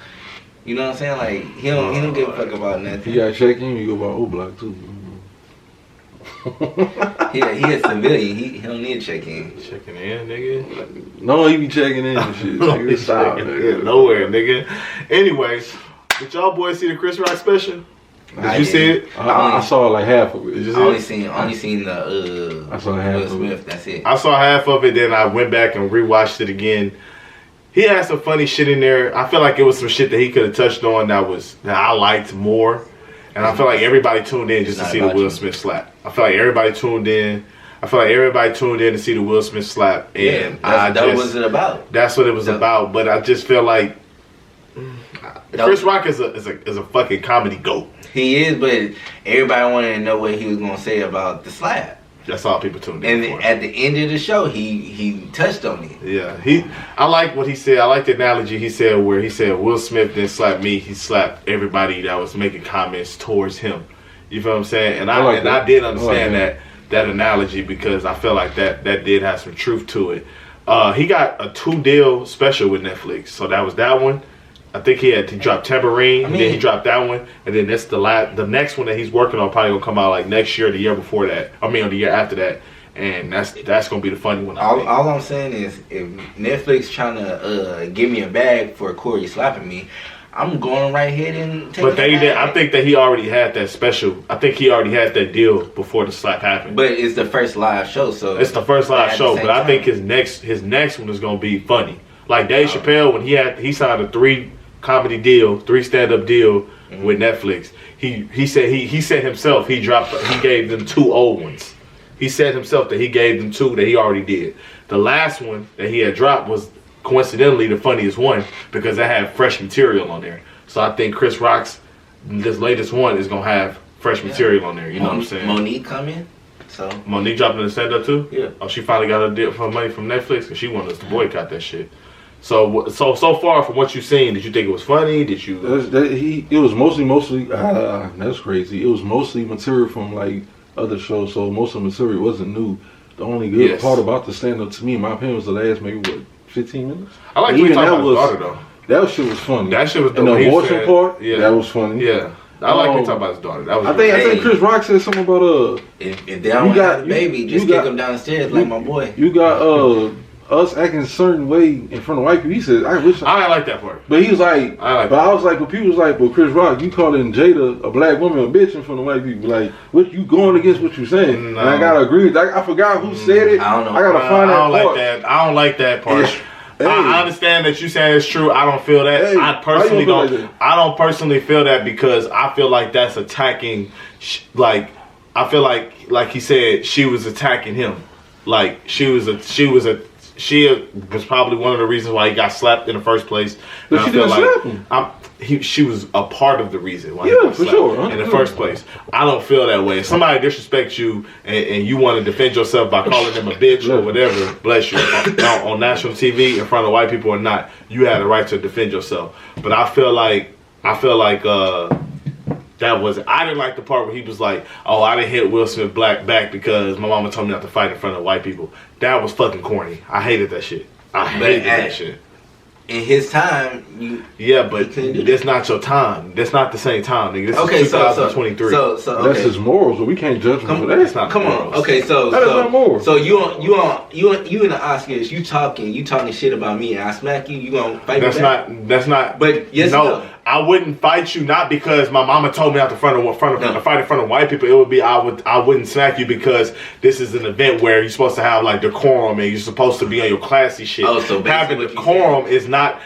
C: You know what I'm saying? Like, he don't give a fuck about nothing.
A: He got check-in, you go by O-Block too.
C: He a civilian. He don't need to check in.
B: Checking in, nigga.
A: No, he be checking in and shit. Nigga, stop, nigga.
B: Nowhere, nigga. Anyways, did y'all boys see the Chris Rock special? Did you see it?
A: I saw like half of it.
B: Did you
C: I
B: see
C: only seen the
A: I saw half
C: Will
A: of
C: Smith. That's it.
B: I saw half of it, then I went back and rewatched it again. He had some funny shit in there. I feel like it was some shit that he could have touched on that I liked more. And I feel like everybody tuned in just to see the Will Smith slap. I feel like everybody tuned in to see the Will Smith slap. And
C: that was it about.
B: That's what it was about. But I just feel like Chris Rock is a fucking comedy goat.
C: He is, but everybody wanted to know what he was gonna say about the slap.
B: That's all people tuned in
C: And
B: for.
C: at the end of the show, he touched on it.
B: Yeah, I like what he said. I like the analogy he said where he said Will Smith didn't slap me. He slapped everybody that was making comments towards him. You feel what I'm saying? And I did understand that analogy because I feel like that did have some truth to it. He got a 2-deal special with Netflix. So that was that one. I think he dropped Tambourine, then he dropped that one, and then that's the next one that he's working on probably gonna come out like next year, or the year before that. I mean, or the year after that, and that's gonna be the funny one.
C: All I'm saying is, if Netflix trying to give me a bag for Corey slapping me, I'm going right ahead and taking. But
B: I think that he already had that special. I think he already had that deal before the slap happened.
C: But it's the first live show, so
B: it's the first live show. But I think his next one is gonna be funny. Like Dave Chappelle when he signed a 3 stand-up deal with Netflix. He said himself he gave them 2 old ones. He said himself that he gave them 2 that he already did. The last one that he had dropped was coincidentally the funniest one because it had fresh material on there. So I think Chris Rock's this latest one is gonna have fresh material on there. You know what I'm saying?
C: Monique coming. So
B: Monique dropping the stand-up too?
C: Yeah.
B: Oh, she finally got a deal for money from Netflix because she wanted us to boycott that shit. So far from what you've seen, did you think it was funny? Did you?
A: It was mostly. That's crazy. It was mostly material from like other shows, so most of the material wasn't new. The only good part about the stand up to me, in my opinion, was the last maybe 15 minutes.
B: I like when talking about his daughter though.
A: That shit was funny.
B: That shit was
A: the abortion part. Yeah, that was funny.
B: Yeah. I like him talking about his daughter. That was
A: I think Chris Rock said something about
C: if they don't have a baby, just kick him downstairs like my boy.
A: You got us acting a certain way in front of white people. He said, I wish
B: I like that part.
A: But he was like, I was like, but people was like, well, Chris Rock, you calling Jada a black woman a bitch in front of white people. Like, what you going against what you saying? No. And I gotta agree with that. I forgot who said it.
C: I don't know.
A: I gotta find that part.
B: I don't like that part. Hey. I understand that you saying it's true. I don't feel that. Hey, I personally don't. Like I don't personally feel that because I feel like that's attacking. I feel like he said she was attacking him. Like she was probably one of the reasons why he got slapped in the first place.
A: But she didn't slap him.
B: She was a part of the reason why
A: he got slapped in the
B: first place. I don't feel that way. If somebody disrespects you and you want to defend yourself by calling them a bitch or whatever, bless you, on national TV in front of white people or not, you have the right to defend yourself. But I feel like I didn't like the part where he was like, oh, I didn't hit Will Smith back because my mama told me not to fight in front of white people. That was fucking corny. I hated that shit. I hated that shit.
C: In his time,
B: but that's not your time. That's not the same time, nigga. This is 2023.
C: So
A: that's his morals, but we can't judge him for that.
B: That's not
C: morals. Okay, so
A: that is not morals.
C: So you in the Oscars, you talking shit about me, and I smack you. You gonna fight me back?
B: That's not.
C: But yes, no.
B: I wouldn't fight you not because my mama told me out to fight in front of white people. It would be I wouldn't smack you because this is an event where you're supposed to have like decorum and you're supposed to be on your classy shit.
C: Oh, so
B: having decorum is not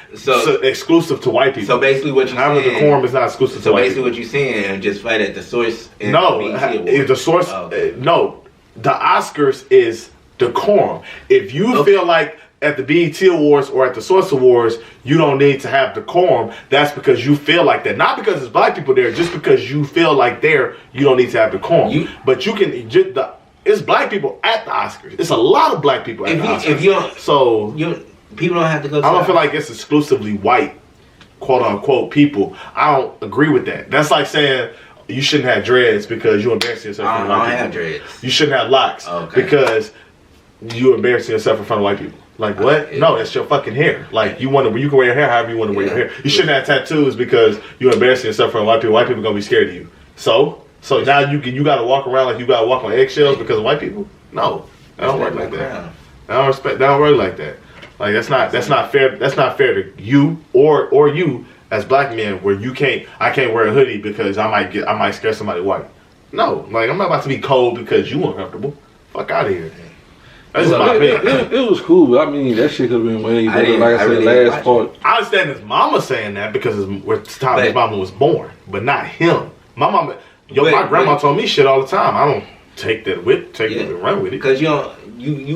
B: exclusive to white people.
C: So basically, what you're
B: having
C: saying,
B: decorum is not exclusive to white people.
C: So basically, what you're saying, just fight at the source.
B: No, the source. No, the Oscars is decorum. If you feel like at the BET Awards or at the Source Awards, you don't need to have decorum. That's because you feel like that. Not because it's black people there, just because you feel like there, you don't need to have decorum. But you can, it's black people at the Oscars. It's a lot of black people at the Oscars.
C: If you don't, people don't have to go to
B: I don't feel like it's exclusively white, quote unquote, people. I don't agree with that. That's like saying you shouldn't have dreads because you're embarrassing yourself in front of white people.
C: I don't have dreads.
B: You shouldn't have locks because you're embarrassing yourself in front of white people. Like what? No, that's your fucking hair. Like you can wear your hair however you want to wear your hair. You shouldn't have tattoos because you're embarrassing yourself in front of white people. White people gonna be scared of you. So now you gotta walk around like you gotta walk on eggshells because of white people? No, I don't work like that. I don't work like that. Like that's not fair. That's not fair to you or you as black men where I can't wear a hoodie because I might scare somebody white. No, like I'm not about to be cold because you uncomfortable. Fuck out of here. That's my opinion.
A: It was cool, but I mean that shit could have been way better. Like I said, last part.
B: I understand his mama saying that because it's time his mama was born, but not him. My mama, my grandma told me shit all the time. I don't take that it and run with it.
C: Because you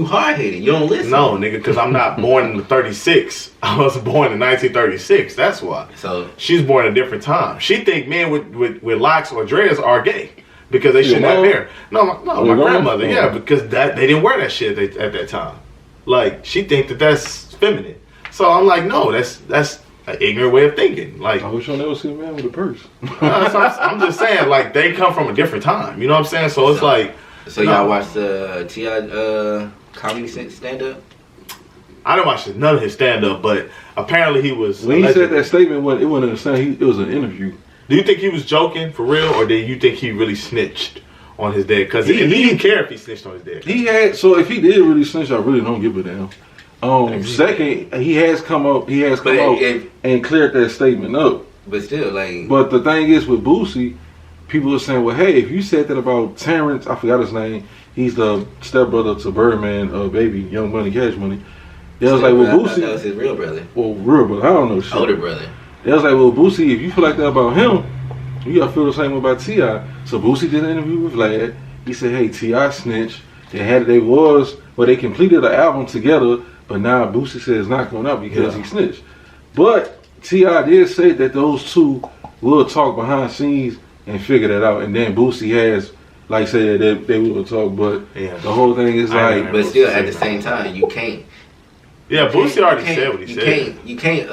C: hard headed. You don't listen.
B: No, nigga, because I'm not born in 36. I was born in 1936. That's why.
C: So
B: she's born at a different time. She think men with locks or dreads are gay because they shouldn't have hair. No, my grandmother. Yeah, because they didn't wear that shit at that time. Like she think that's feminine. So I'm like, no, that's an ignorant way of thinking. Like
A: I wish I never see a man with a purse.
B: I'm just saying, like they come from a different time. You know what I'm saying? So it's like.
C: So y'all watched the T.I. comedy stand up?
B: I didn't watch none of his stand up, but apparently he was.
A: When he said that statement, it wasn't a stand. It was an interview.
B: Do you think he was joking for real, or do you think he really snitched on his dad? Because he didn't care if he snitched on his dad.
A: He had. So if he did really snitch, I really don't give a damn. Second, he has come out and cleared that statement up.
C: But still, like.
A: But the thing is with Boosie, people are saying, well, hey, if you said that about Terrence, I forgot his name. He's the stepbrother to Birdman, baby, Young Money, Cash Money. They was like, well, Boosie.
C: That was his real brother.
A: Well, real brother. I don't know shit.
C: Older brother.
A: They was like, well, Boosie, if you feel like that about him, you gotta feel the same way about T.I. So Boosie did an interview with Vlad. He said, hey, T.I. snitched. They completed the album together, but now Boosie said it's not going out because he snitched. But T.I. did say that those two will talk behind scenes and figure that out. And then Boosie has, like, said that they will talk, but the whole thing is like.
C: But still, at the same time, you can't.
B: Yeah, Boosie already said what he said.
C: You can't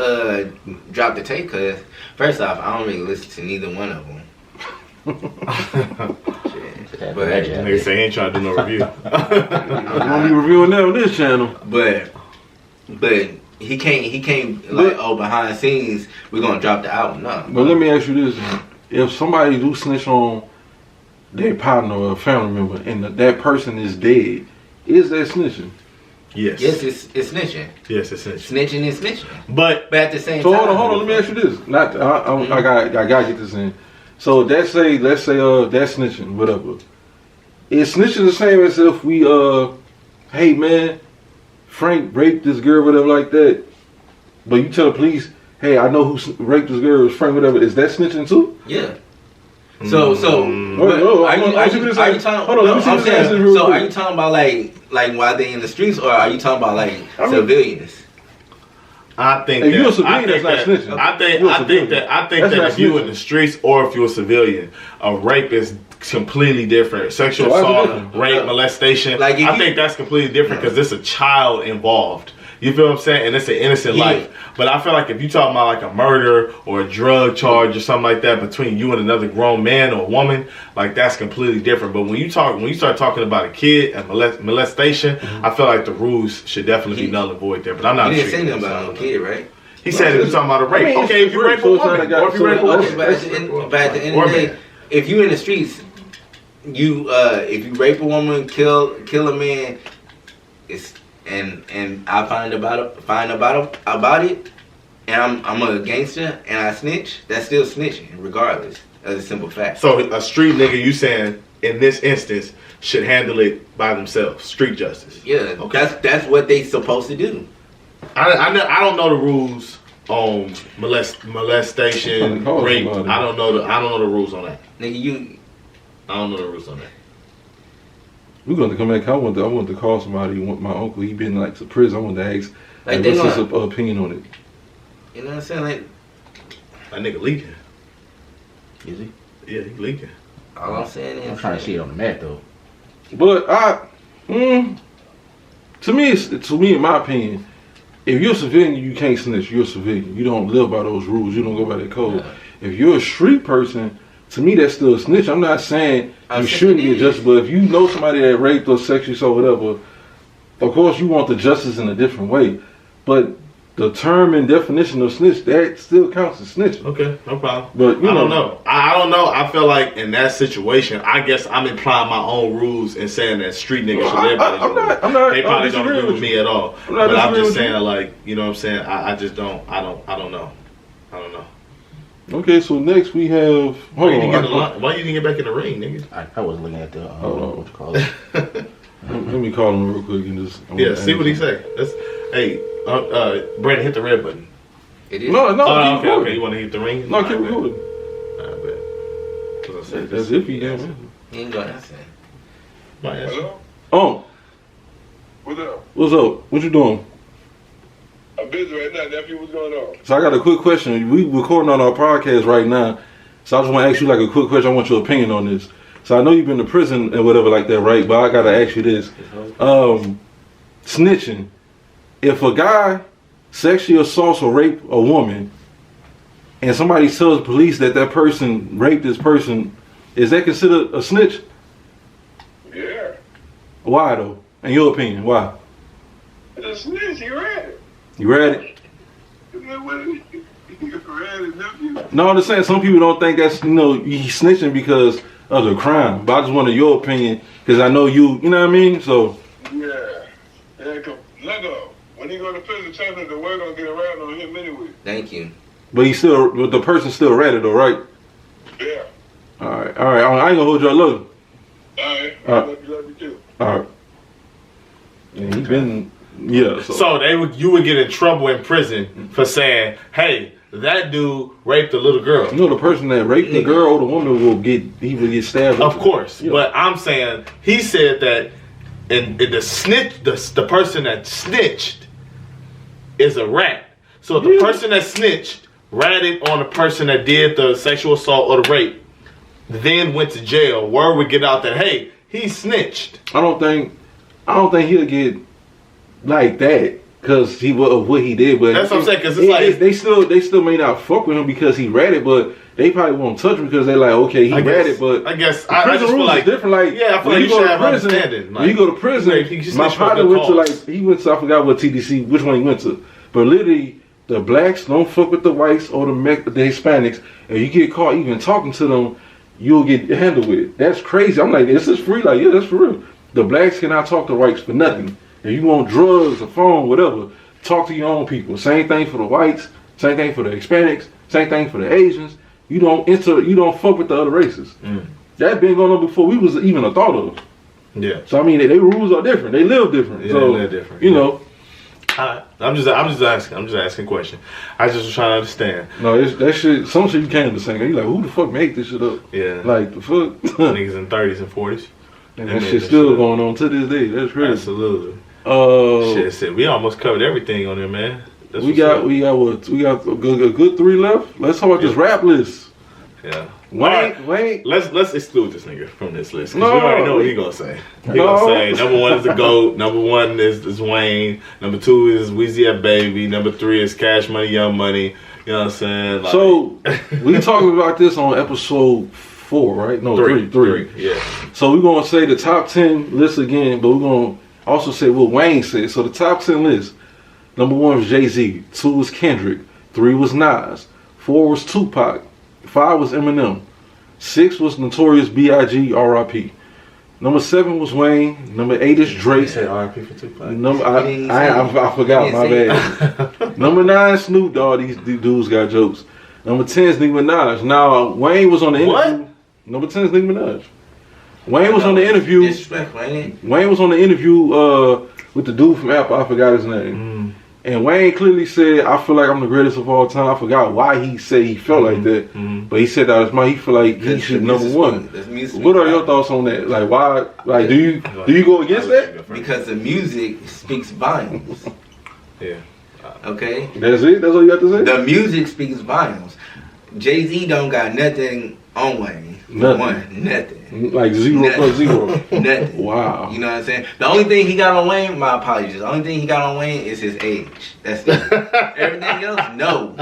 C: drop the tape because, first off, I don't really listen to neither one of them.
B: But nigga say he ain't trying to do no review.
A: I'm gonna be reviewing that on this channel.
C: But he can't like, behind the scenes we're gonna drop the album. No.
A: But let me ask you this: if somebody do snitch on their partner or a family member and that person is dead, is that snitching?
B: Yes.
C: Yes, it's snitching.
B: Yes, it's snitching.
C: Snitching is snitching.
B: But
C: at the same time.
A: So hold on. Let me ask you this. I gotta get this in. So let's say that's snitching, whatever. Is snitching the same as if we hey man, Frank raped this girl, whatever like that, but you tell the police, hey, I know who raped this girl, it's Frank, whatever. Is that snitching too?
C: Yeah. So are you talking about like while they in the streets, or are you talking about like civilians?
B: I think
A: if you're a civilian, that's not snitching.
B: I think that if you in the streets or if you're a civilian, a rape is completely different. Sexual assault, rape, molestation. Like I think that's completely different because there's a child involved. You feel what I'm saying? And it's an innocent life. But I feel like if you talking about like a murder or a drug charge or something like that between you and another grown man or woman, like that's completely different. But when you start talking about a kid and molestation, I feel like the rules should definitely be null and void there. But I'm not.
C: He didn't say nothing about no kid, right?
B: He said if you're talking about a rape. Okay, if you rape a woman, or if you rape a woman.
C: But at the end of the day, if you in the streets, if you rape a woman, kill a man, it's. And I find about it, and I'm a gangster and I snitch. That's still snitching, regardless. That's a simple fact.
B: So a street nigga, you saying in this instance should handle it by themselves, street justice?
C: Yeah, okay. That's what they supposed to do.
B: I don't know the rules on molestation, rape. I don't know the rules on that.
C: Nigga,
B: I don't know the rules on that.
A: We're going to come back. I want to call somebody. My uncle, he been like to prison. I want to ask what's his opinion on it.
C: You know what I'm saying? Like,
B: that nigga leaking.
D: Is he?
B: Yeah, he leaking.
C: All I'm saying is
D: I'm trying to see it on the map though.
A: But to me, in my opinion, if you're a civilian, you can't snitch. You're a civilian. You don't live by those rules. You don't go by that code. Yeah. If you're a street person, to me, that's still a snitch. I'm not saying you shouldn't get justice, but if you know somebody that raped or sexually or whatever, of course you want the justice in a different way. But the term and definition of snitch, that still counts as snitching. Okay,
B: no problem.
A: But
B: I don't know. I don't know. I feel like in that situation, I guess I'm implying my own rules and saying that street niggas should live by these rules. They probably don't agree with me at all. But I'm just saying, like, you know what I'm saying? I just don't. I don't know.
A: Okay, so next we have.
B: Why you didn't get back in the ring, nigga?
D: I was looking at the what you call it.
A: Let me call him real quick and just.
B: See what he say. Hey, Brandon, hit the red button.
C: It is.
A: No,
B: okay. You want to hit the ring?
A: No, keep recording. That's if he got me.
C: He ain't gonna answer.
E: Hello?
A: Oh,
E: What's up?
A: what's up? What you doing?
E: I'm busy right now, nephew. What's going on?
A: So I got a quick question. We recording on our podcast right now, so I just want to ask you like a quick question. I want your opinion on this. So I know you've been to prison and whatever like that, right? But I gotta ask you this: snitching. If a guy sexually assaults or rape a woman, and somebody tells the police that that person raped this person, is that considered a snitch?
E: Yeah.
A: Why though? In your opinion, why?
E: It's a snitch. You read it.
A: You read it?
E: You read it, nephew.
A: No, I'm just saying some people don't think that's he's snitching because of the crime. But I just wanted your opinion because I know you know what I mean. So
E: Yeah. Lego, when he go to prison, chances the word gonna get around on him anyway.
C: Thank you.
A: but the person still read it, though, right?
E: Yeah.
A: All right. I ain't gonna hold you. I love you.
E: All right.
A: All right.
E: Love you too.
A: All right. Yeah, he been. Yeah.
B: So you would get in trouble in prison for saying, "Hey, that dude raped a little girl."
A: You know, the person that raped the girl or the woman will get stabbed.
B: Of course,
A: Yeah.
B: but I'm saying he said that, and the person that snitched is a rat. So if the person that snitched ratted on the person that did the sexual assault or the rape, then went to jail, word would get out that hey, he snitched.
A: I don't think he'll get like that because of what he did. But
B: That's what I'm saying. Because it's like
A: they still may not fuck with him because he ratted, but they probably won't touch him because they're like, okay, he ratted. But
B: I guess
A: I just feel like different. Like
B: yeah, I feel like you should have understanding.
A: When you go to prison, my partner went to I forgot what TDC, which one he went to, but literally the blacks don't fuck with the whites or the Hispanics, and you get caught even talking to them, you'll get handled with. That's crazy. I'm like, this is free. Like, yeah, that's for real. The blacks cannot talk to whites for nothing. If you want drugs, a phone, whatever, talk to your own people. Same thing for the whites. Same thing for the Hispanics. Same thing for the Asians. You don't fuck with the other races. That been going on before we was even a thought of.
B: Yeah.
A: So I mean, they rules are different. They live different.
B: Yeah,
A: so
B: they live different.
A: You know.
B: I'm just asking. I'm just asking a question. I just was trying to understand.
A: No, that shit. Some shit you can't understand. You like, who the fuck made this shit up?
B: Yeah.
A: Like the fuck.
B: Niggas in 30s and 40s.
A: And that shit's still going on to this day. That's crazy.
B: Absolutely.
A: Shit,
B: we almost covered everything on there, man.
A: We got a good 3 left. Let's talk about this rap list.
B: Yeah.
A: Wayne.
B: Let's exclude this nigga from this list. Cause
A: No,
B: you already know what he gonna say. He gonna say number 1 is the GOAT. Number 1 is Wayne. Number 2 is Weezy F Baby. Number 3 is Cash Money, Young Money. You know what I'm saying? Like,
A: so we talked about this on episode 4, right? No, 3.
B: Yeah.
A: So we're gonna say the top 10 list again, but we're gonna also say what Wayne said. So the top 10 list: number 1 was Jay-Z, 2 was Kendrick, 3 was Nas, 4 was Tupac, 5 was Eminem, 6 was Notorious B.I.G. R.I.P. Number 7 was Wayne. Number 8 is Drake.
B: You said R.I.P. for Tupac.
A: I forgot, my bad. Number 9, Snoop Dogg. These dudes got jokes. Number 10 is Nicki Minaj. Now Wayne was on the interview.
B: What?
A: Number 10 is Nicki Minaj. Wayne was on the interview.
C: Wayne.
A: Wayne was on the interview with the dude from Apple. I forgot his name. And Wayne clearly said, "I feel like I'm the greatest of all time." I forgot why he said he felt like that, but he said that he feel like he should number 1. What are your thoughts on that? Like, why? Like, do you go against that?
C: Because the music speaks volumes.
B: Yeah.
C: Okay.
A: That's it. That's all you got to say.
C: The music speaks volumes. Jay-Z don't got nothing on Wayne. Nothing.
A: Like 0 plus 0.
C: Nothing.
A: Wow.
C: You know what I'm saying? The only thing he got on Wayne, my apologies. The only thing he got on Wayne is his age. That's it. Everything else, no.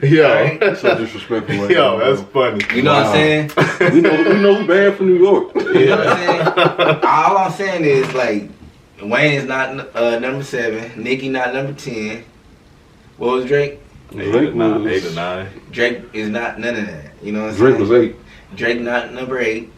B: Yo.
C: Right?
A: That's so disrespectful. Right
B: Yo,
A: now,
B: that's funny.
C: You know what I'm saying?
A: we know who's banned from New York.
C: You know what I'm saying? All I'm saying is, like, Wayne is not number 7. Nicki not number 10. What was Drake?
B: 8 or 9.
C: Drake is not none of that. You know what I'm
A: Drake
C: saying?
A: was 8.
C: Drake not number 8.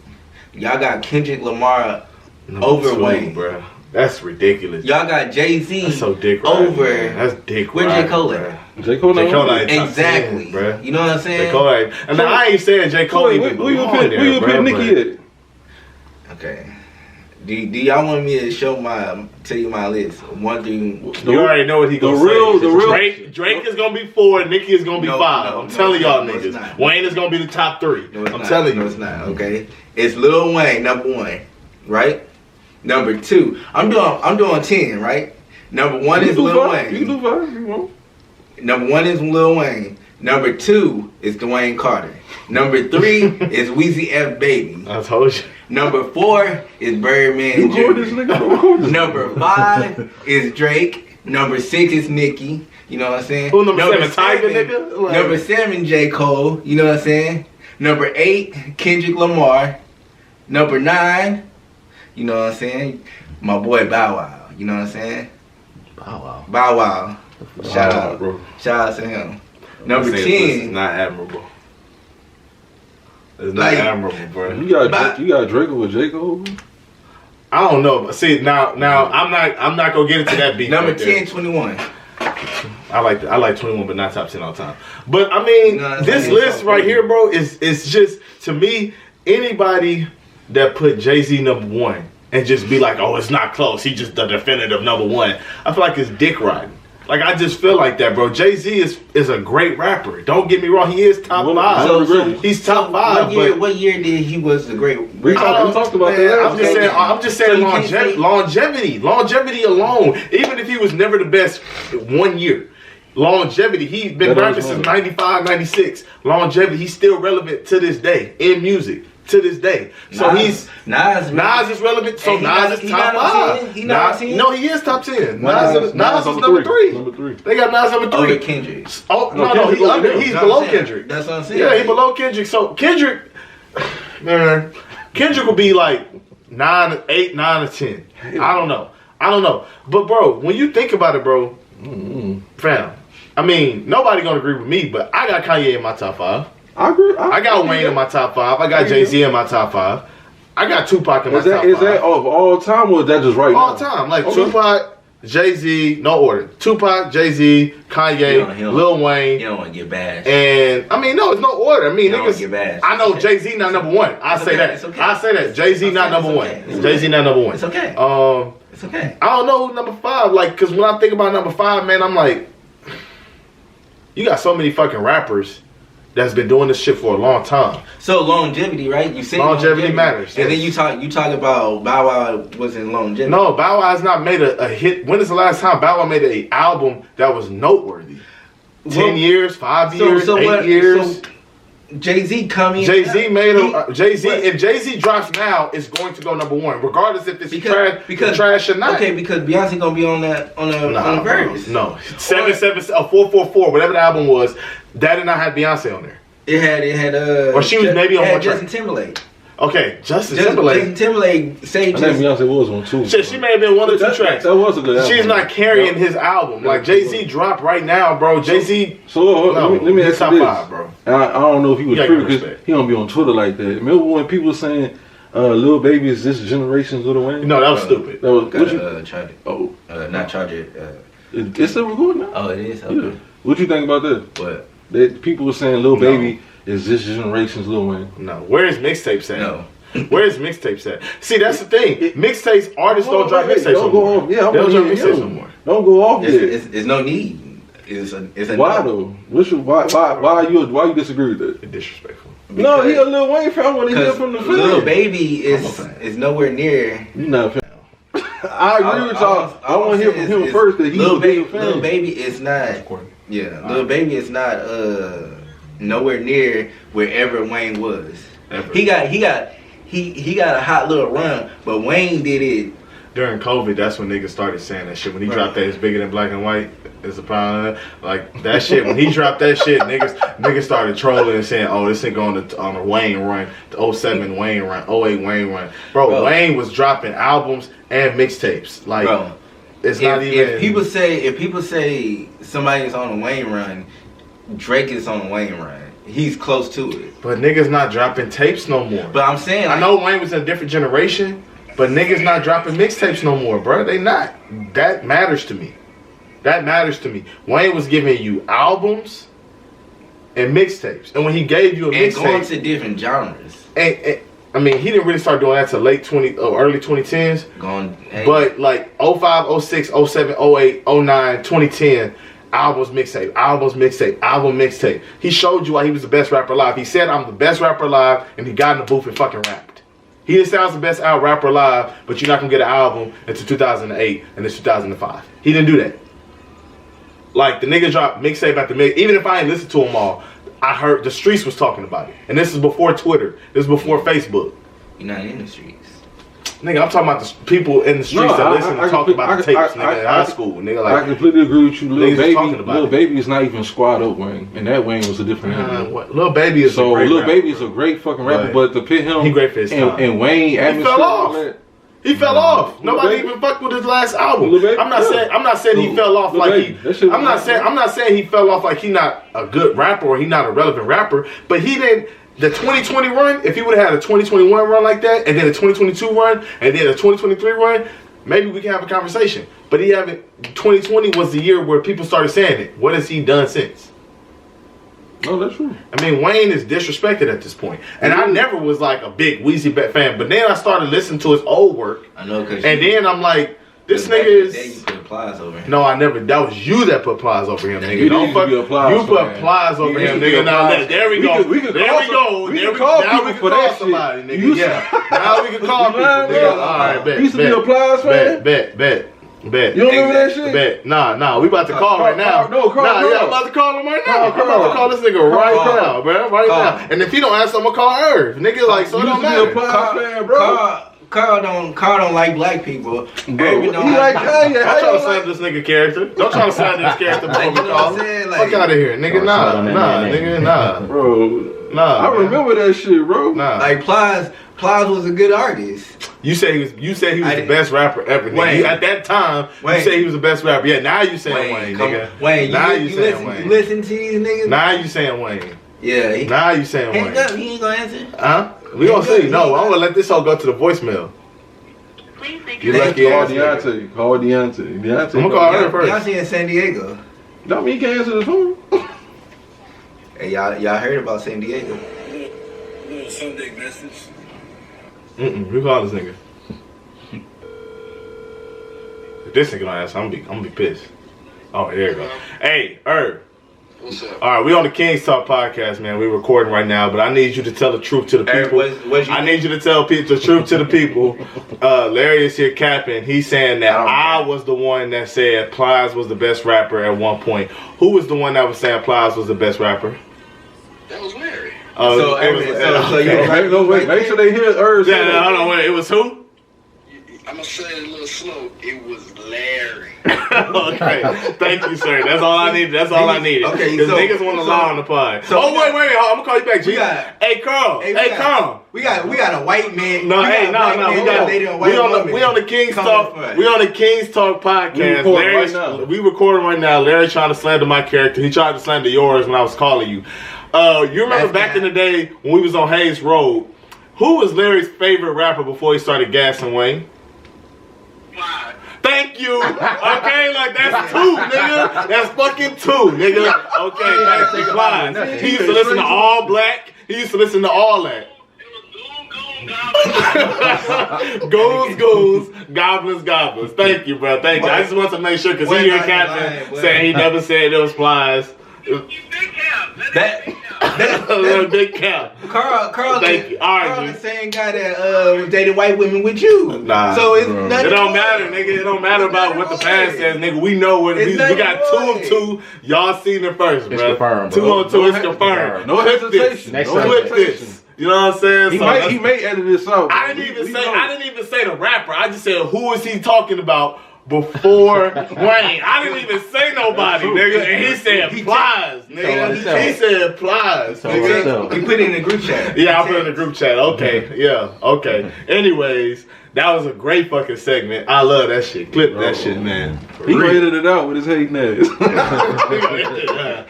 C: Y'all got Kendrick Lamar
B: Number
C: over
B: 2,
C: Wayne.
B: Bro. That's ridiculous.
C: Y'all got Jay-Z
B: That's so dick
C: over.
B: riding, man. That's dick
C: Where
B: riding,
C: J. Cole
B: bro.
C: at?
A: J. Cole not
B: not
C: exactly,
B: 10, bruh.
C: You know what I'm saying?
B: J. Cole ain't. And now I ain't saying J. Cole even
A: where you
B: belong there,
A: put Nicki at?
C: Okay. Do y'all want me to tell you my list? One thing.
B: You already know what he gonna say. Drake is gonna be 4, Nicki is gonna be 5. I'm telling y'all niggas. Wayne is gonna be the top 3. I'm telling you.
C: No, it's not. Okay. It's Lil Wayne, number 1, right? Number 2. I'm doing 10, right? Number 1 is Lil Wayne.
A: You can do 5 if you want.
C: Number 1 is Lil Wayne. Number 2 is Dwayne Carter. Number 3 is Weezy F Baby.
B: I told you.
C: Number 4 is Birdman Jr. Number 5 is Drake. Number 6 is Nicki. You know what I'm saying?
B: Who number 7? Tiger, nigga? Like,
C: number 7, J. Cole. You know what I'm saying? Number 8, Kendrick Lamar. Number 9, you know what I'm saying? My boy Bow Wow. You know what I'm saying?
D: Bow
C: Wow. Shout out,
A: bro.
C: Shout out to him. Number 10.
B: It's not admirable. It's not admirable, bro.
A: You got Drake with J. Cole?
B: I don't know, but see now I'm not gonna get into that beat.
C: Number 10, 21.
B: I like 21, but not top 10 all the time. But I mean, this list right here, bro, is just, to me, anybody that put Jay-Z number 1 and just be like, oh, it's not close, he just the definitive number 1. I feel like it's dick riding. Like, I just feel like that, bro. Jay-Z is a great rapper. Don't get me wrong, he is top 5.
C: So
B: he's top 5.
C: What year did he was the great?
A: We talked about that.
B: I'm just saying longevity alone. Even if he was never the best 1 year. Longevity, he's been rapping since 95, 96. Longevity, he's still relevant to this day in music. To this day. So
C: Nas
B: is relevant. So Nas is top 5. No, he is top 10. Nas is number 3.
A: Number 3.
B: They got Nas number 3.
C: Over Kendrick.
B: Oh, no, he's below Kendrick.
C: That's what I'm saying.
B: Yeah, he's below Kendrick. So Kendrick, man, Kendrick will be like 8, 9, or 10. I don't know. But bro, when you think about it, bro, fam, I mean, nobody gonna agree with me, but I got Kanye in my top 5.
A: I agree.
B: I got Wayne in my top 5. I got Jay-Z in my top 5. I got Tupac in my top 5.
A: Is that of all time or is that just right now?
B: All time. Like Tupac, Jay-Z, no order. Tupac, Jay-Z, Kanye, Lil Wayne.
C: You don't want to get bashed.
B: And, I mean, no, it's no order. I mean, niggas,
C: get bashed.
B: I know Jay-Z not number 1. I say that. I say that. Jay-Z not number 1. Jay-Z not number 1.
C: It's okay. It's okay.
B: I don't know who number 5. Like, because when I think about number 5, man, I'm like, you got so many fucking rappers that's been doing this shit for a long time.
C: So longevity, right? You said
B: longevity matters.
C: And then you talk about Bow Wow was in longevity.
B: No, Bow Wow has not made a hit. When is the last time Bow Wow made an album that was noteworthy? 10 years, 5 years, 8 years.
C: So Jay-Z coming.
B: Jay-Z made a Jay-Z. If Jay-Z drops now, it's going to go number 1, regardless if it's trash or not.
C: Okay, because Beyonce gonna be on the verse.
B: No, 444, whatever the album was, that did not have Beyonce on there.
C: It had
B: or she was maybe on one track.
C: Justin Timberlake.
B: Okay, Justin Timberlake.
C: Justin Timberlake saved.
A: I think Beyonce was on 2.
B: She may have been 1 or 2 tracks.
A: That was a good album.
B: She's not carrying his album. Like Jay-Z dropped right now, bro. Jay-Z.
A: So let me ask you this,
B: 5, bro.
A: And I don't know if he was true because he don't be on Twitter like that. Remember when people were saying, "Lil Baby is this generation's Lil Wayne"?
B: No, that was stupid.
A: That was
C: Charge it.
A: Oh,
C: not Charge it.
A: It's still recording now.
C: Oh, it is. Okay.
A: Yeah. What you think about that?
C: What?
A: That people were saying Lil Baby is this generation's Lil Wayne.
B: No, where is mixtapes at?
C: No.
B: Where's mixtapes at? See, that's the thing. Mixtapes, artists don't drop mixtapes no more. They don't drop mixtapes no more.
A: Don't go off yet.
C: It's no need. It's a
A: why though? Why you disagree with that?
B: It's disrespectful.
A: No, he a Lil Wayne fan. I want to hear from the fan.
C: Lil Baby is nowhere near.
A: You not a fan. I agree with y'all. I want to hear from him first. That he's a big fan.
C: Lil Baby is not. Yeah, Lil Baby is not nowhere near wherever Wayne was. Ever. He got a hot little run, but Wayne did it
B: during COVID. That's when niggas started saying that shit. When he dropped that, it's bigger than black and white. It's a problem. Like that shit. When he dropped that shit, niggas started trolling and saying, "Oh, this nigga on a Wayne run, the 07 Wayne run, 08 Wayne run." Bro, Wayne was dropping albums and mixtapes. Like, it's not even. If people say somebody is on a Wayne run, Drake is on a Wayne run. He's close to it. But niggas not dropping tapes no more.
C: But I'm saying,
B: I know Wayne was in a different generation, but niggas not dropping mixtapes no more, bro. They not. That matters to me. That matters to me. Wayne was giving you albums and mixtapes, and when he gave you a
C: and going
B: mixtape,
C: to different genres.
B: and I mean, he didn't really start doing that till early 2010s.
C: Hey.
B: But like 05, 06, 07, 08, 09, 2010, album mixtape. He showed you why he was the best rapper alive. He said, I'm the best rapper alive, and he got in the booth and fucking rapped. He didn't say I was the best rapper alive, but you're not gonna get an album until 2008 and it's 2005. He didn't do that. Like, the nigga dropped mixtape after mix. Even if I ain't listened to them all, I heard the streets was talking about it. And this is before Twitter. This is before Facebook.
C: You're not in the streets.
B: Nigga, I'm talking about the people in the streets that listen and talk about the tapes, nigga, in high school. Nigga, like,
A: I completely agree with you. Lil
B: it.
A: Baby is not even squad up Wayne. And that Wayne was a different nigga.
B: Lil Baby is
A: so
B: a great
A: Lil
B: rapper,
A: Baby is a great fucking rapper, but to pit him
B: he great for his time.
A: And Wayne atmosphere,
B: fell off. He fell off. Nobody even fucked with his last album. I'm not saying he fell off like he. I'm not saying he fell off like he not a good rapper or he not a relevant rapper. But he didn't. The 2020 run, if he would have had a 2021 run like that, and then a 2022 run, and then a 2023 run, maybe we can have a conversation. But he haven't. 2020 was the year where people started saying it. What has he done since?
A: No, that's true.
B: I mean, Wayne is disrespected at this point. And I never was like a big Weezy fan, but then I started listening to his old work.
C: I know, cause
B: and then I'm like, this nigga is.
C: You put Plies over him.
B: No, I never. That was you that put Plies over him, nigga.
A: You
B: Don't fuck. You put Plies over him, nigga. Now there we go. There we go. Now we can call somebody, nigga. Yeah. Now we can call people. All right, bet.
A: You used to be a Plies fan.
B: Bet.
A: You don't remember that shit?
B: Bet. Nah. We about to call right now.
A: I'm
B: about to call him right now. I'm about to call this nigga right now, bro. Right now. And if he don't answer, I'm gonna call Irv. Nigga, like, so it don't matter.
C: Carl don't like black people.
A: Bro, he like Kanye.
B: Don't try to slander this nigga character. Don't try to slander this character before we call him. Fuck out of here, nigga. Nah.
A: Bro.
B: Nah.
A: I remember that shit, bro.
B: Nah.
C: Like Plies was a good artist.
B: You said he was the best rapper ever.
C: Wayne.
B: At that time, you said he was the best rapper. Yeah, now you saying Wayne, nigga.
C: Wayne,
B: now you saying Wayne.
C: You listen to these niggas?
B: Now you saying Wayne.
C: Yeah.
B: Now you saying Wayne.
C: He ain't gonna answer.
B: Huh? We gonna see. No, I'm gonna let this all go to the voicemail. You lucky ass nigga.
A: Call Deontay.
B: I'm gonna call her first.
C: Beyonce in San Diego.
A: No, he can't answer the phone.
C: Hey, y'all heard about San Diego?
E: Little Sunday message.
B: We call this nigga. If this nigga don't answer, I'm gonna be pissed. Oh, there you go. Hey, Irv.
E: What's up?
B: All right, we on the King's Talk podcast, man. We're recording right now, but I need you to tell the truth to the people. I need you to tell the truth to the people. Larry is here capping. He's saying that I was the one that said Plies was the best rapper at one point. Who was the one that was saying Plies was the best rapper?
E: That was Larry.
A: Make sure they hear Irv.
B: Yeah, hold on, wait. It was who?
E: I'm gonna say it a little slow. It was Larry.
B: Okay, thank you, sir. That's all I needed.
C: Okay,
B: because niggas want to lie on the pod.
C: So
B: wait. I'm gonna call you back, G. Hey, Carl. Carl.
C: We got a white man.
B: No. We on the King's Talk. We on the King's Talk podcast. We recording right now. Larry trying to slander my character. He tried to slander yours when I was calling you. You remember back in the day when we was on Hayes Road? Who was Larry's favorite rapper before he started gassing Wayne?
E: Plies.
B: Thank you. Okay, like that's two, nigga. That's fucking two, nigga. Okay, thank you, Plies. He used to listen to All Black. He used to listen to all that. Goons, goblins. Thank you, bro. Thank you. I just want to make sure because he hear Captain saying he never said it was Plies. Big cap.
C: Carl,
B: thank you. All right,
C: Carl the same guy that dated white women with you.
B: Nah,
C: so it's nothing.
B: It don't matter, nigga. It don't matter about what the past says, nigga. We know what we got 2 of 2. Y'all seen it first, bro.
D: It's confirmed,
B: 2 on 2 is confirmed.
A: No hesitation.
B: Clip this. You know what I'm saying?
A: He may edit this out.
B: I didn't even say the rapper. I just said who is he talking about before Wayne. I didn't even say nobody, nigga. And he said Plies, nigga. He said Plies, nigga.
C: He put it in the group chat.
B: Yeah, I put it in the group chat. Okay, yeah, okay. Anyways, that was a great fucking segment. I love that shit. Clip that shit, man.
A: He gonna edit it out with his hating ass.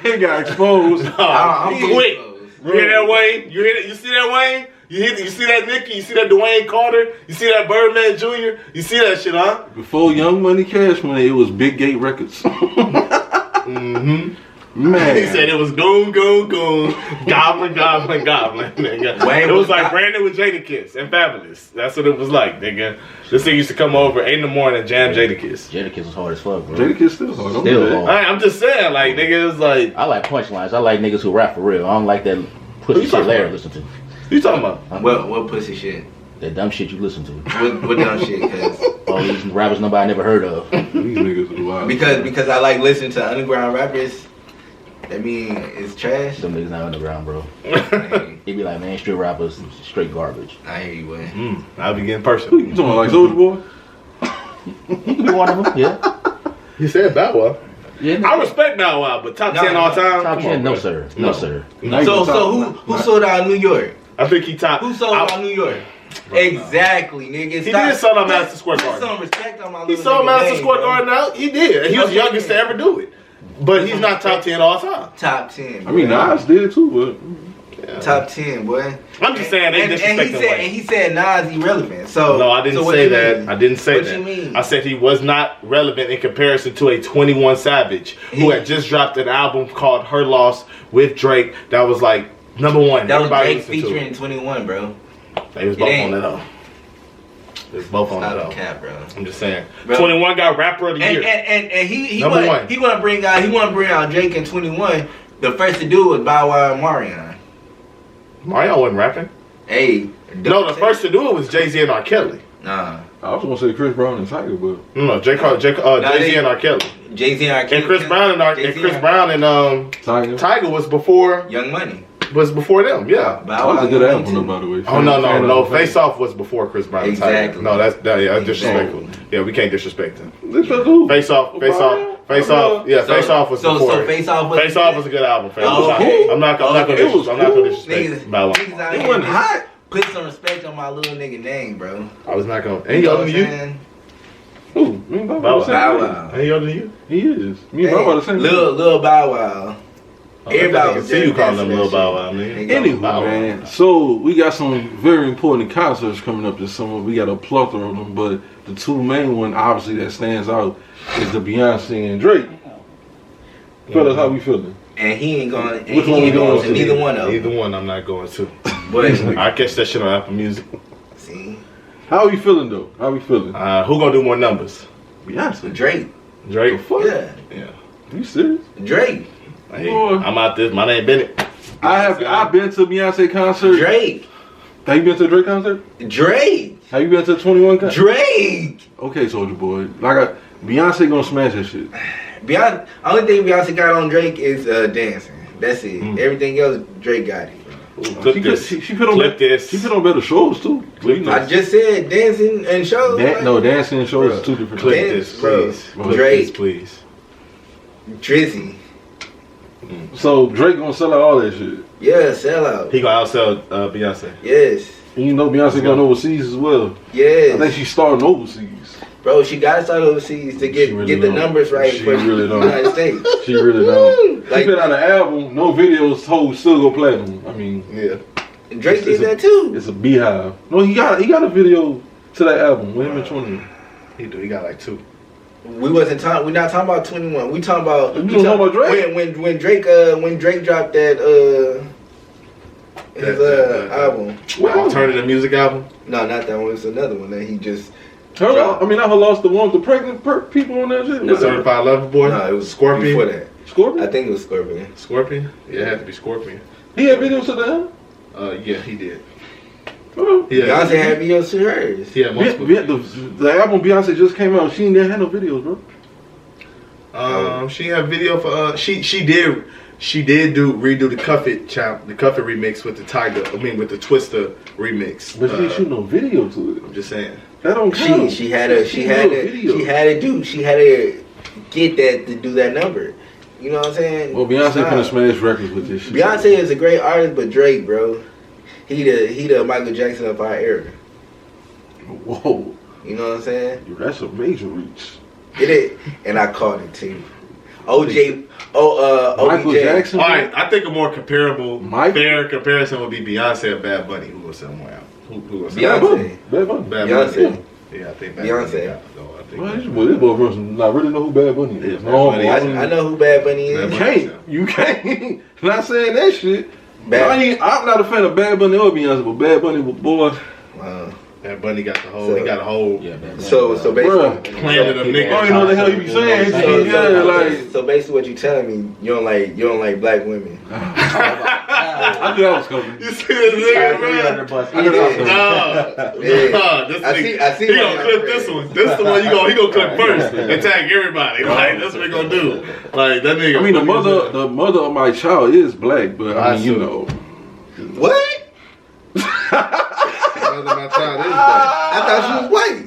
A: He got exposed.
B: I'm quick. You hear that, Wayne? You see that, Wayne? You see that Nicki? You see that Dwayne Carter? You see that Birdman Jr.? You see that shit, huh?
A: Before Young Money, Cash Money, it was Big Gate Records.
B: Mm-hmm.
A: Man.
B: He said it was goon, goon, goon, goblin, goblin, goblin, nigga. It was like Brandon with Jadakiss and Fabulous. That's what it was like, nigga. This thing used to come over 8 in the morning and jam Jadakiss.
D: Jadakiss was hard as fuck, bro.
A: Jadakiss still hard.
D: Still hard.
B: I'm just saying, like, nigga, it's like...
D: I like punchlines. I like niggas who rap for real. I don't like that pussy shit Larry listen to.
B: Who you talking about?
C: What pussy shit?
D: That dumb shit you listen to.
C: What dumb shit? Cause
D: all these rappers nobody never heard of.
A: These niggas are wild.
C: Because I like listening to underground rappers. That mean it's trash.
D: Them niggas not underground, bro.
C: Hey,
D: He be like mainstream rappers, straight garbage.
C: I hear you, boy.
B: I'll be getting
A: Who
B: personal.
A: you talking about, like Soulja Boy?
D: He could be one of them, yeah.
B: He said Bow Wow.
D: Yeah,
B: I respect Bow Wow, but top 10 all time?
D: top
B: Come
D: 10,
B: on,
D: no
B: bro.
D: sir. No sir.
C: So who sold out New York?
B: I think he top.
C: Who sold out New York? Exactly, nigga.
B: He did sell out Madison Square
C: Put
B: Garden.
C: some respect on my
B: He
C: little
B: sold
C: nigga
B: Madison
C: name,
B: Square
C: bro.
B: Garden out. He did. He was the youngest to ever do it. But he's not top 10 all time.
C: Top 10.
A: I mean,
C: bro.
A: Nas did too, but
C: Top 10, boy.
B: I'm just saying they disrespect him.
C: and he said Nas irrelevant. So
B: No, I didn't
C: so what
B: say
C: you
B: that.
C: mean?
B: I didn't say
C: What
B: that.
C: you mean?
B: I said he was not relevant in comparison to a 21 Savage who had just dropped an album called Her Loss with Drake that was like number one.
C: That was
B: Everybody
C: Drake
B: listened to
C: featuring
B: it.
C: 21, bro.
B: They was
C: It
B: both on
C: ain't.
B: that though. They was both on
C: Not
B: that
C: a
B: though.
C: cap, bro.
B: I'm just saying.
C: Bro.
B: 21 got Rapper of the Year.
C: And he
B: Number one.
C: want to bring out Drake and 21. The first to do was Bow Wow and Marion.
B: Mario wasn't rapping.
C: Hey,
B: No, the first to do it was Jay-Z and R. Kelly.
C: Nah,
A: I was gonna say Chris Brown and Tiger, but
B: No, Jay-Z and R. Kelly.
C: Jay-Z and R. Kelly.
B: And Chris Brown and
A: Tiger.
B: Tiger was before
C: Young Money.
B: them. Yeah.
A: That was a good
C: Young
A: album,
C: Money,
A: though, by the way.
B: Oh no!
A: Fan
B: Face Off was before Chris Brown. and Tiger.
C: Exactly.
B: No, that's disrespectful. Yeah, we can't disrespect him.
A: This was who?
B: Face Off. Yeah, Face Off was before.
C: So Face Off was.
B: Face Off was a good album.
C: Okay.
B: I'm not gonna
A: It was cool.
B: disrespect Bow Wow.
C: Niggas out
A: It
C: here
A: wasn't hot.
C: Put some respect on my little nigga name, bro.
B: I was not gonna. Ain't he older than you?
A: Who? Me and Bow
B: Bow
A: Wow. the same
C: Bow
A: age.
C: Wow.
B: Ain't he older than you?
A: He is. Me and Bow Wow the same age.
C: Lil Bow Wow. Everybody
B: I can
C: was
B: see you calling
C: dancing
B: him Lil
C: that
B: Bow
C: shit.
B: Wow, nigga.
C: Nigga,
A: Anyway,
B: Bow Wow.
A: man, so we got some very important concerts coming up this summer. We got a plethora of them, but the two main one, obviously, that stands out is the Beyonce and Drake. Fellas, how we feeling?
C: And he ain't going.
A: Which one we going to?
C: Neither one of them.
B: Either one, I'm not going to.
C: But
B: I catch that shit on Apple Music.
C: see,
A: How we feeling though? How we feeling?
B: Who gonna do more numbers?
A: Beyonce.
C: Drake.
B: Drake.
A: The fuck?
C: Yeah,
B: Yeah.
A: You serious?
C: Drake.
B: Hey,
A: Boy.
B: I'm out this. My name Bennett.
A: I've been to a Beyonce concert.
C: Drake.
A: Have you been to a Drake concert?
C: Drake.
A: Have you been to a 21 concert?
C: Drake.
A: Okay, Soulja Boy. Beyonce gonna smash that shit.
C: Beyonce. Only thing Beyonce got on Drake is dancing. That's it. Everything else, Drake got it.
B: Clip
A: She
B: this.
A: put on
B: Clip this.
A: She put on better shows too.
B: Clip
A: You know.
C: I just said dancing and shows.
A: No, dancing and shows is two different
B: Clip
A: things.
B: this,
C: Bro.
B: please. Clip
C: Drake.
B: this, please.
C: Drizzy.
A: So Drake gonna sell out all that shit.
C: Yeah, sell out.
B: He gonna outsell Beyonce.
C: Yes.
A: And you know Beyonce going overseas as well.
C: Yes.
A: I think she's starting overseas.
C: Bro, she gotta start overseas to get
A: She really
C: get the
A: don't.
C: numbers right
A: She
C: for
A: really
C: the
A: don't.
C: United States.
A: She really don't.
C: Like-
A: She put out an album, no videos, told still go platinum. I mean,
B: Yeah.
C: And Drake
A: It's
C: did
A: a-
C: that too.
A: it's a beehive. No, he got a video to that album with him and 20.
B: He do. He got like 2.
C: We're not talking about 21. We talking about.
A: You talking about Drake?
C: When Drake dropped that his album.
B: Alternative music album.
C: No, not that one. It's another one that he just.
A: I mean, I lost the one with the pregnant people on that shit.
C: No.
B: Certified Lover Boy.
C: No, it was
B: Scorpion.
C: before that.
A: Scorpion?
C: I think it was Scorpion.
B: Scorpion. Yeah, it had to be Scorpion.
A: He had videos to that?
B: Yeah, he did.
A: Oh.
B: Yeah.
C: Beyonce had videos to hers.
B: He had multiple.
A: The album Beyonce just came out. She didn't have no videos, bro.
B: She had video for she did redo the Cuff It remix with the Tiger. I mean with the Twister remix.
A: But she didn't shoot no video to it.
B: I'm just saying.
A: That don't count.
C: She had to get that to do that number. You know what I'm saying?
A: Well, Beyonce
C: Nah.
A: finna smash records with this shit.
C: Beyonce is a great artist, but Drake, bro, he the Michael Jackson of our era.
A: Whoa,
C: You know what I'm saying?
A: that's a major reach.
C: It is, and I called it too. OJ,
A: Michael
C: OBJ.
A: Jackson.
B: All right, I think a more comparable,
A: Mike?
B: fair comparison would be Beyonce and Bad Bunny, who was somewhere. Who was
A: Bad
C: Beyonce.
A: Bunny. Bad Bunny.
B: Bad
C: Beyonce.
B: Bunny. Yeah, I think Bad Bunny
C: Beyonce.
B: got it, though. I think
A: Well,
B: Bad
A: this
B: Bunny.
A: boy person, I really know who Bad Bunny is.
B: Yeah,
A: No,
B: Bad Bunny.
C: I know who Bad Bunny is.
B: Bad
A: You
B: Bunny.
A: can't. You can't. Not saying that shit.
C: Bad.
A: I'm not a fan of Bad Bunny or Beyonce, but Bad Bunny, boy.
B: Bad Bunny got the whole.
C: So-
B: he got a whole.
D: Yeah, man.
C: So basically,
A: Bruh.
B: Planet of
A: I
B: niggas.
A: don't even know what the hell you be saying.
C: So basically, what you telling me, you don't like black women.
A: I knew that was coming.
B: You see this nigga, bro?
D: bus.
A: I knew that was coming.
B: No, this
C: I
B: nigga,
C: see
B: he
C: why
B: gonna
C: y'all
B: clip
C: crazy.
B: this one. This the one he gonna clip first and tag everybody. Like that's what he gonna do. Like that nigga.
A: I mean, the mother of my child is black, but I mean, you know.
C: What?
B: My child is black.
C: I thought she was white.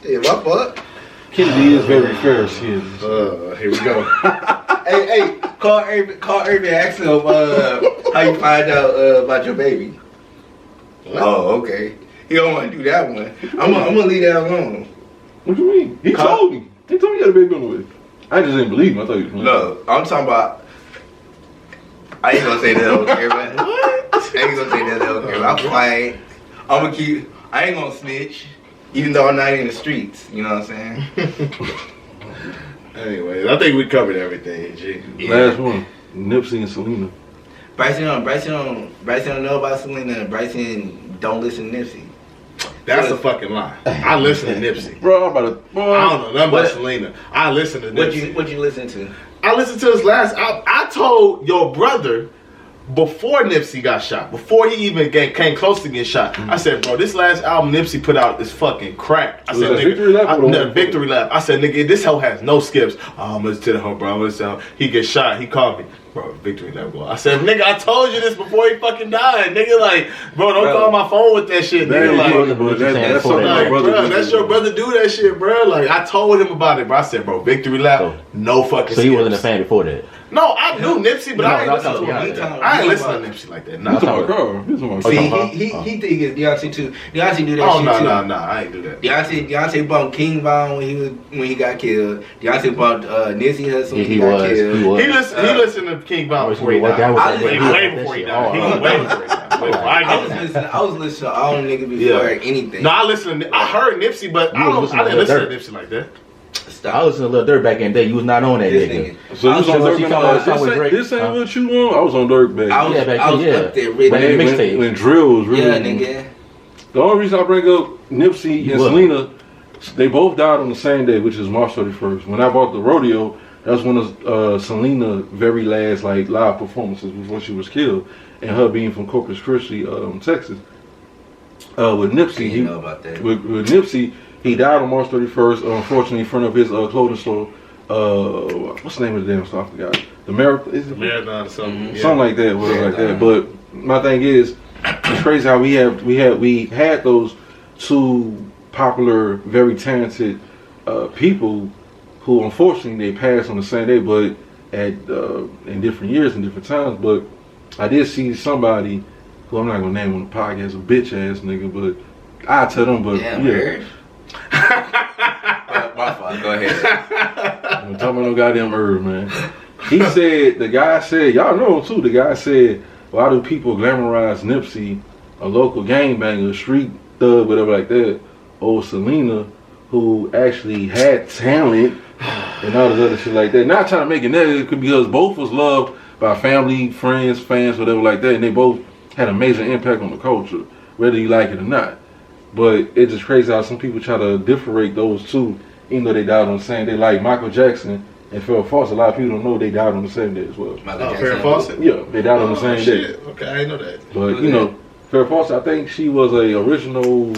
C: Shit, my fuck.
A: Kennedy is very fair skinned.
B: Here we go.
C: Hey, call Irvin, ask him how you find out about your baby. Oh, okay. He don't want to do that one. I'm gonna leave that alone.
A: What you mean? He told me. He told me he had a baby on the way. I just didn't believe him. I thought he was playing.
C: No, I'm talking about. I ain't gonna say that on camera. What? I ain't gonna say that on camera. I'm fine. I'm gonna keep. I ain't gonna snitch, even though I'm not in the streets. You know what I'm saying?
B: Anyways, I think we covered everything, G.
A: Last one. Nipsey and Selena.
C: Bryson don't know about Selena. Bryson don't listen to Nipsey.
B: That's a fucking lie. I listen to Nipsey.
A: Bro, I'm about to. Boy.
B: I don't know nothing about
C: What?
B: Selena. I listen to Nipsey.
C: What you listen to?
B: I listened to his last album. I told your brother before Nipsey got shot, before he even came close to getting shot, I said, bro, this last album Nipsey put out is fucking crack. I
A: Was
B: said,
A: that
B: nigga,
A: Victory Lap?
B: Victory Lap. I said, nigga, this hoe has no skips. I'm gonna tell the hoe, bro. I'm gonna tell him. He gets shot. He called me. Bro, Victory Lap, bro. I said, nigga, I told you this before he fucking died. Nigga, like, bro, don't call my phone with that shit. Nigga, like,
A: That's something my
B: like,
A: brother
B: bro,
A: did.
B: that's your brother do that shit, bro. Like, I told him about it, bro. I said, bro, Victory Lap, no fucking
D: So he wasn't a
B: skips.
D: fan before that.
B: No, I knew Nipsey, but I ain't listen to
D: Beyonce.
B: him. I ain't listen to Nipsey like that.
A: You
B: No.
A: talking about Carl? You talking about
C: See,
A: Carl?
C: he think it's Beyonce too. Beyonce do that
B: Oh
C: shit too.
B: no, I ain't do that.
C: Beyonce bumped King Von when he got killed. Beyonce bumped Nipsey Hussle when he got killed.
B: He listened to King Bob before he
D: What that
B: died.
D: was?
B: Way before he died. He was way before he died.
C: I was listening to all them niggas before anything.
B: No, I heard Nipsey, but I didn't listen to Nipsey like that.
D: I listened to Lil Durk back in the day. You was not on that
C: This
D: nigga.
C: nigga.
A: So you was on
D: Once he
A: Dirk
D: come out with a song with Drake,
A: this ain't what you want? I was on Dirk back.
C: I was,
D: Yeah, back
C: I was
D: then,
C: up there
D: Back
C: with
D: in the mixtape.
A: when drill was really.
C: Yeah, nigga.
A: The only reason I bring up Nipsey
D: You
A: and
D: would.
A: Selena, they both died on the same day, which is March 31st. When I bought the rodeo, that was one of Selena's very last like live performances before she was killed, and her being from Corpus Christi, Texas. With Nipsey,
C: You know about that.
A: with Nipsey, he died on March 31st. Unfortunately, in front of his clothing store. What's the name of the damn store? I forgot. The Marathon. Is it?
B: Marathon or something.
A: Something like that, whatever like that. But my thing is, it's crazy how we had those two popular, very talented people who unfortunately they passed on the same day, but at in different years and different times. But I did see somebody who I'm not gonna name on the podcast, a bitch ass nigga, but I tell them, but
C: Damn,
A: yeah.
C: My fault. Go ahead.
A: I'm talking about no goddamn herb, man. He said, the guy said, y'all know him too. The guy said, why do people glamorize Nipsey, a local gangbanger, street thug, whatever like that, over Selena, who actually had talent and all this other shit like that. Not trying to make it negative, because both was loved by family, friends, fans, whatever like that, and they both had a major impact on the culture, whether you like it or not. But it's just crazy how some people try to differentiate those two, even though they died on the same day. Like Michael Jackson and Farrah Fawcett, a lot of people don't know they died on the same day as well.
B: Farrah Fawcett?
A: Yeah, they died on the same day.
B: Shit. Okay, I didn't know that.
A: But you know, Farrah Fawcett, I think she was a original.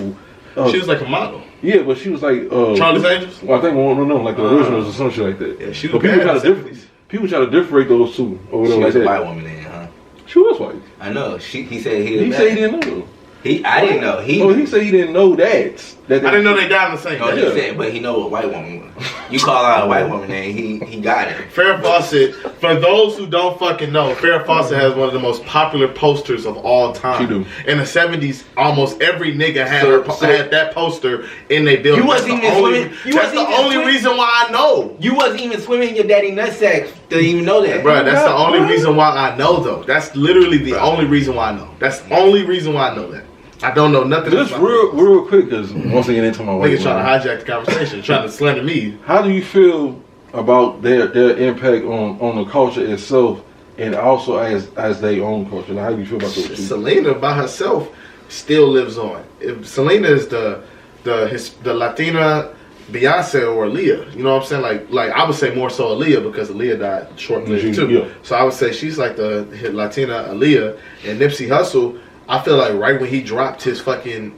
B: She was like a model.
A: Yeah, but she was like
B: Charlie's Angels?
A: Well, I think like the originals or some shit like that.
B: Yeah, she was
A: but people
B: bad
A: try
B: in
A: to
B: the 70s.
A: people try to differentiate those two or
C: She
A: whatever like
C: was a
A: that.
C: white woman then, huh?
A: She was white.
C: I know. He said he.
A: He said he didn't know.
C: I didn't know.
A: He said he didn't know that.
B: I didn't know they died on the same
C: No,
B: day.
C: he said, but he know what white woman was. You call out a white woman name, he got it.
B: Farrah Fawcett, for those who don't fucking know, Farrah Fawcett has one of the most popular posters of all time.
A: She do.
B: In the 70s, almost every nigga had had that poster in their building.
C: You wasn't even swimming.
B: That's the only reason why I know.
C: You wasn't even swimming in your daddy nutsack to even know that.
B: Bro, that's the only reason why I know, though. That's literally the only reason why I know. That's the only reason why I know that. I don't know nothing else.
A: Just real quick, because once again into my white
B: niggas trying to hijack the conversation, trying to slander me.
A: How do you feel about their impact on the culture itself, and also as their own culture? Like, how do you feel about those two?
B: Selena by herself still lives on. If Selena is the Latina Beyonce or Aaliyah, you know what I'm saying? Like I would say more so Aaliyah because Aaliyah died short-lived too.
A: Yeah.
B: So I would say she's like the Latina Aaliyah. And Nipsey Hussle, I feel like right when he dropped his fucking,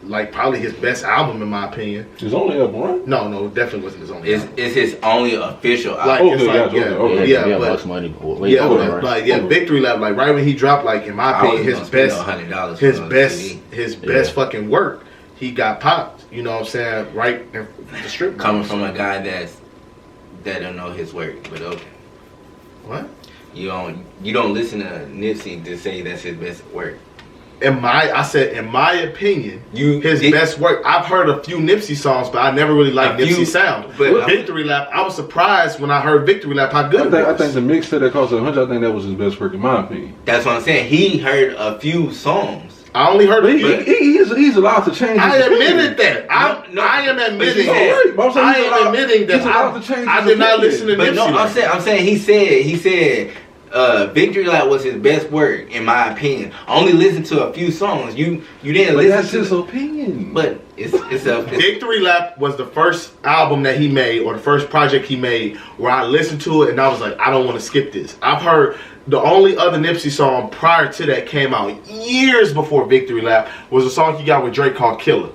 B: like probably his best album in my opinion.
A: His only album, right?
B: No, definitely wasn't his only album.
C: It's his only official
B: Like,
C: album.
B: it's like, Victory Lap, like right when he dropped, like in my opinion, his best fucking work, he got popped. You know what I'm saying? Right in the strip.
C: Coming from a guy that don't know his work, but okay.
B: What?
C: You don't listen to Nipsey to say that's his best work.
B: In my opinion, his
C: did,
B: best work. I've heard a few Nipsey songs, but I never really liked Nipsey's sound. But Victory Lap, I was surprised when I heard Victory Lap how good it was.
A: I think the mixtape that cost $100, I think that was his best work in my opinion.
C: That's what I'm saying. He heard a few songs.
B: I only heard
A: he's allowed to change.
B: I admitted that. I am admitting that I did not listen to Nipsey.
C: No, I'm saying he said Victory Lap was his best work in my opinion. I only listened to a few songs. You didn't listen.
A: That's his opinion.
C: But it's
B: Victory Lap was the first album that he made, or the first project he made, where I listened to it and I was like, I don't want to skip this. I've heard the only other Nipsey song prior to that came out years before Victory Lap was a song he got with Drake called Killer.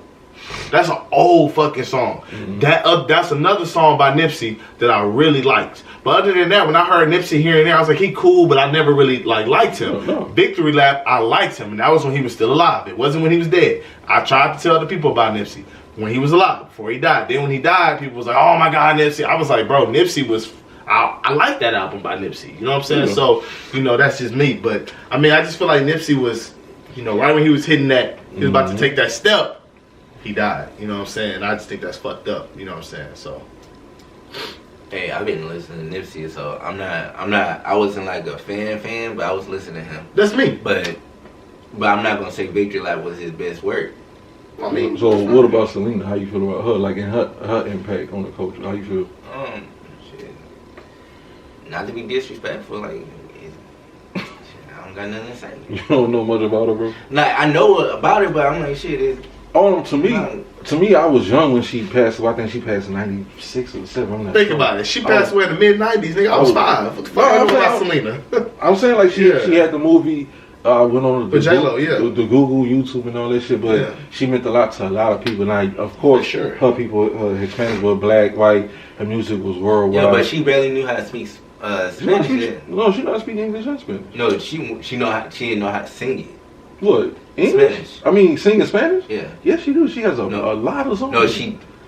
B: That's an old fucking song. Mm-hmm. That's another song by Nipsey that I really liked. But other than that, when I heard Nipsey here and there, I was like, he cool, but I never really liked him. No. Victory Lap, I liked him, and that was when he was still alive. It wasn't when he was dead. I tried to tell the people about Nipsey when he was alive, before he died. Then when he died, people was like, oh my God, Nipsey. I was like, bro, Nipsey was... I like that album by Nipsey. You know what I'm saying? Yeah. So, that's just me. But, I mean, I just feel like Nipsey was, right when he was hitting that, he was about to take that step, he died. You know what I'm saying? I just think that's fucked up. You know what I'm saying? So.
C: Hey, I've been listening to Nipsey, so I wasn't like a fan, but I was listening to him.
B: That's me.
C: But I'm not going to say Victory Lap was his best work.
B: I mean,
A: so what about Selena? How you feel about her? Like, in her impact on the culture? How you feel?
C: Not to be disrespectful, like, I don't got nothing to say.
A: You don't know much about her, bro?
C: Like, I know about it, but I'm like, shit,
A: to me, I was young when she passed away. I think she passed in 96 or 7. I'm not
B: Think
A: sure.
B: about it. She passed away in the mid-90s, nigga. I was 5. What the fuck about Selena?
A: I'm saying, like, she had the movie, went on the
B: J-Lo,
A: the Google, YouTube, and all that shit, but she meant a lot to a lot of people. Like, of course, her people, Hispanics were black, white, her music was worldwide.
C: Yeah, but she barely knew how to speak Spanish.
A: No, she not speaking English and Spanish.
C: No, she didn't know how to sing it.
A: What? English?
C: Spanish.
A: I mean, sing in Spanish?
C: Yeah.
A: Yes, she do. She has a lot of songs.
C: No,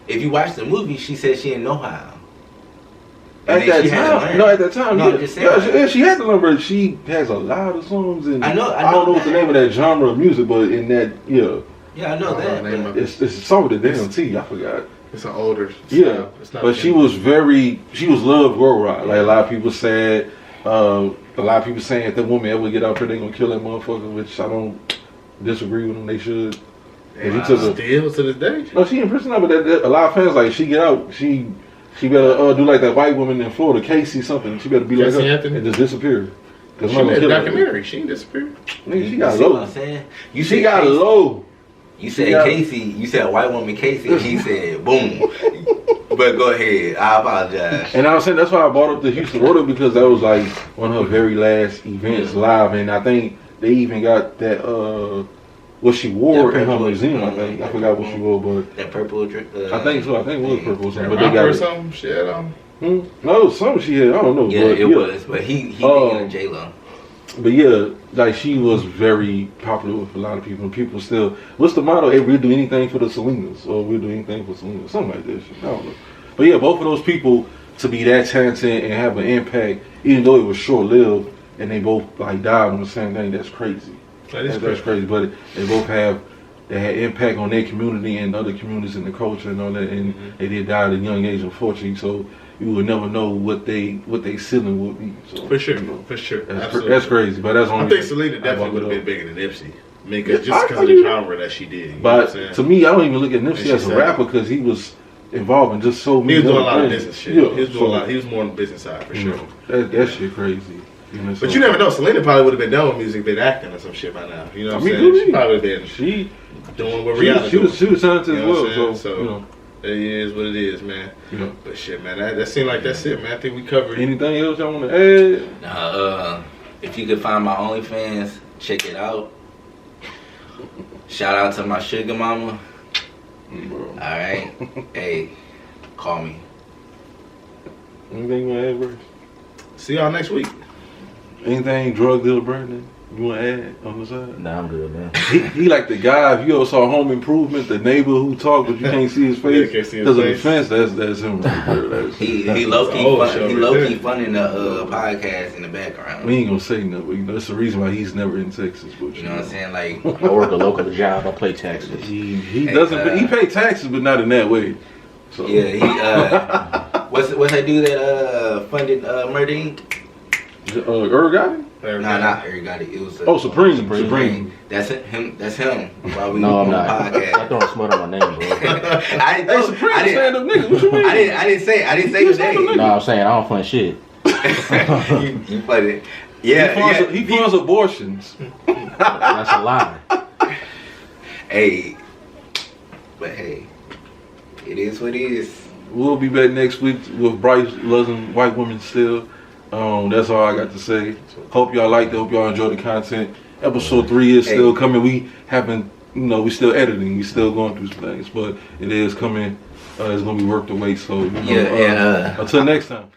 C: if you watch the movie, she said she didn't know how.
A: At that time.
C: No,
A: yeah.
C: I'm just saying.
A: Yeah, she had to learn, but she has a lot of songs. And
C: I don't
A: know what the name of that genre of music, but in that,
C: Yeah, I know that.
A: It's a song with the damn T. I forgot.
B: It's an older.
A: It's not but she was loved worldwide. Like, a lot of people said, a lot of people saying if that woman ever get out there, they gonna kill that motherfucker, which I don't disagree with them. They should.
B: Still to this day.
A: No, she in prison now, but a lot of fans like she get out, she better do like that white woman in Florida, Casey something. She better be
B: Casey
A: like her
B: Anthony?
A: and just disappear.
B: She made a documentary. She ain't disappeared.
A: Nigga, she got
C: low.
A: low.
C: What I'm saying?
A: She got low.
C: You said Casey. You said white woman Casey. And he said boom. But go ahead. I apologize.
A: And I was saying that's why I brought up the Houston Rodeo, because that was like one of her very last events live, and I think they even got that what she wore in her museum. I think I forgot what she wore, but
C: that purple.
A: I think so. I think it was purple or something. But
B: they got or something. Shit.
A: No, it was something she had. I don't know.
C: Yeah, it was. But he being J-Lo.
A: But yeah, like she was very popular with a lot of people. And people still, what's the motto? Hey, we'll do anything for the Selenas, or we'll do anything for Selena, something like that. Shit. I don't know. But yeah, both of those people to be that talented and have an impact, even though it was short lived, and they both like died on the same thing. That's crazy. That's crazy. But they both had impact on their community and other communities in the culture and all that. And they did die at a young age, unfortunately. So you would never know what they ceiling would be. So,
B: for sure,
A: you know,
B: for sure.
A: That's crazy. But that's only.
B: I think Selena definitely would have been bigger than Nipsey. I mean, just because of the genre that she did. You
A: but
B: know
A: to me, I don't even look at Nipsey as a rapper because he was involved in just so many.
B: He was doing a lot of business shit.
A: Yeah,
B: he was doing a lot. He was more on the business side for sure.
A: That shit crazy. You know,
B: but you never know. Selena probably would have been done with music, been acting or some shit by now. You know what I'm saying? She probably would have been doing what Rihanna doing.
A: She was talented as well.
B: So
A: you know.
B: It is what it is, man.
A: Yeah.
B: But shit, man, that seemed like that's it, man. I think we covered.
A: Anything else y'all want to add?
C: Nah, if you could find my OnlyFans, check it out. Shout out to my sugar mama.
A: Bro.
C: All right, hey, call me.
A: Anything you want to add, Bryce?
B: See y'all next week.
A: Anything drug dealer Brandon you want to add on the side?
D: Nah, I'm good, man.
A: He like the guy. If you ever saw Home Improvement, the neighbor who talked but you can't see his face because of the fence. That's him. Right there.
C: He low key fun in the podcast in the background.
A: We ain't gonna say nothing. But, you know, that's the reason why he's never in Texas. But
C: you know what I'm saying? Like
D: I work a local job. I play taxes.
A: He doesn't. He pay taxes, but not in that way. So.
C: Yeah. He what's that dude that funded Murder Inc?
A: Ergotti?
C: Nah, not Ergotti. It was
A: Supreme.
C: That's him. That's him. While we
D: no, I'm
C: on
D: not.
C: the podcast.
D: I throwing smut on my name, bro.
A: Hey, Supreme stand up nigga. What you mean?
C: I didn't say his name.
D: No, I'm saying I don't fund shit.
C: you funny. Yeah.
A: He funds abortions.
D: That's a lie.
C: Hey, but hey, it is what it is.
A: We'll be back next week with Bryce loving white women still. That's all I got to say. Hope y'all liked it. Hope y'all enjoyed the content. Episode 3 is still coming. We haven't, we still editing. We still going through some things, but it is coming. It's gonna be worked away. So until next time.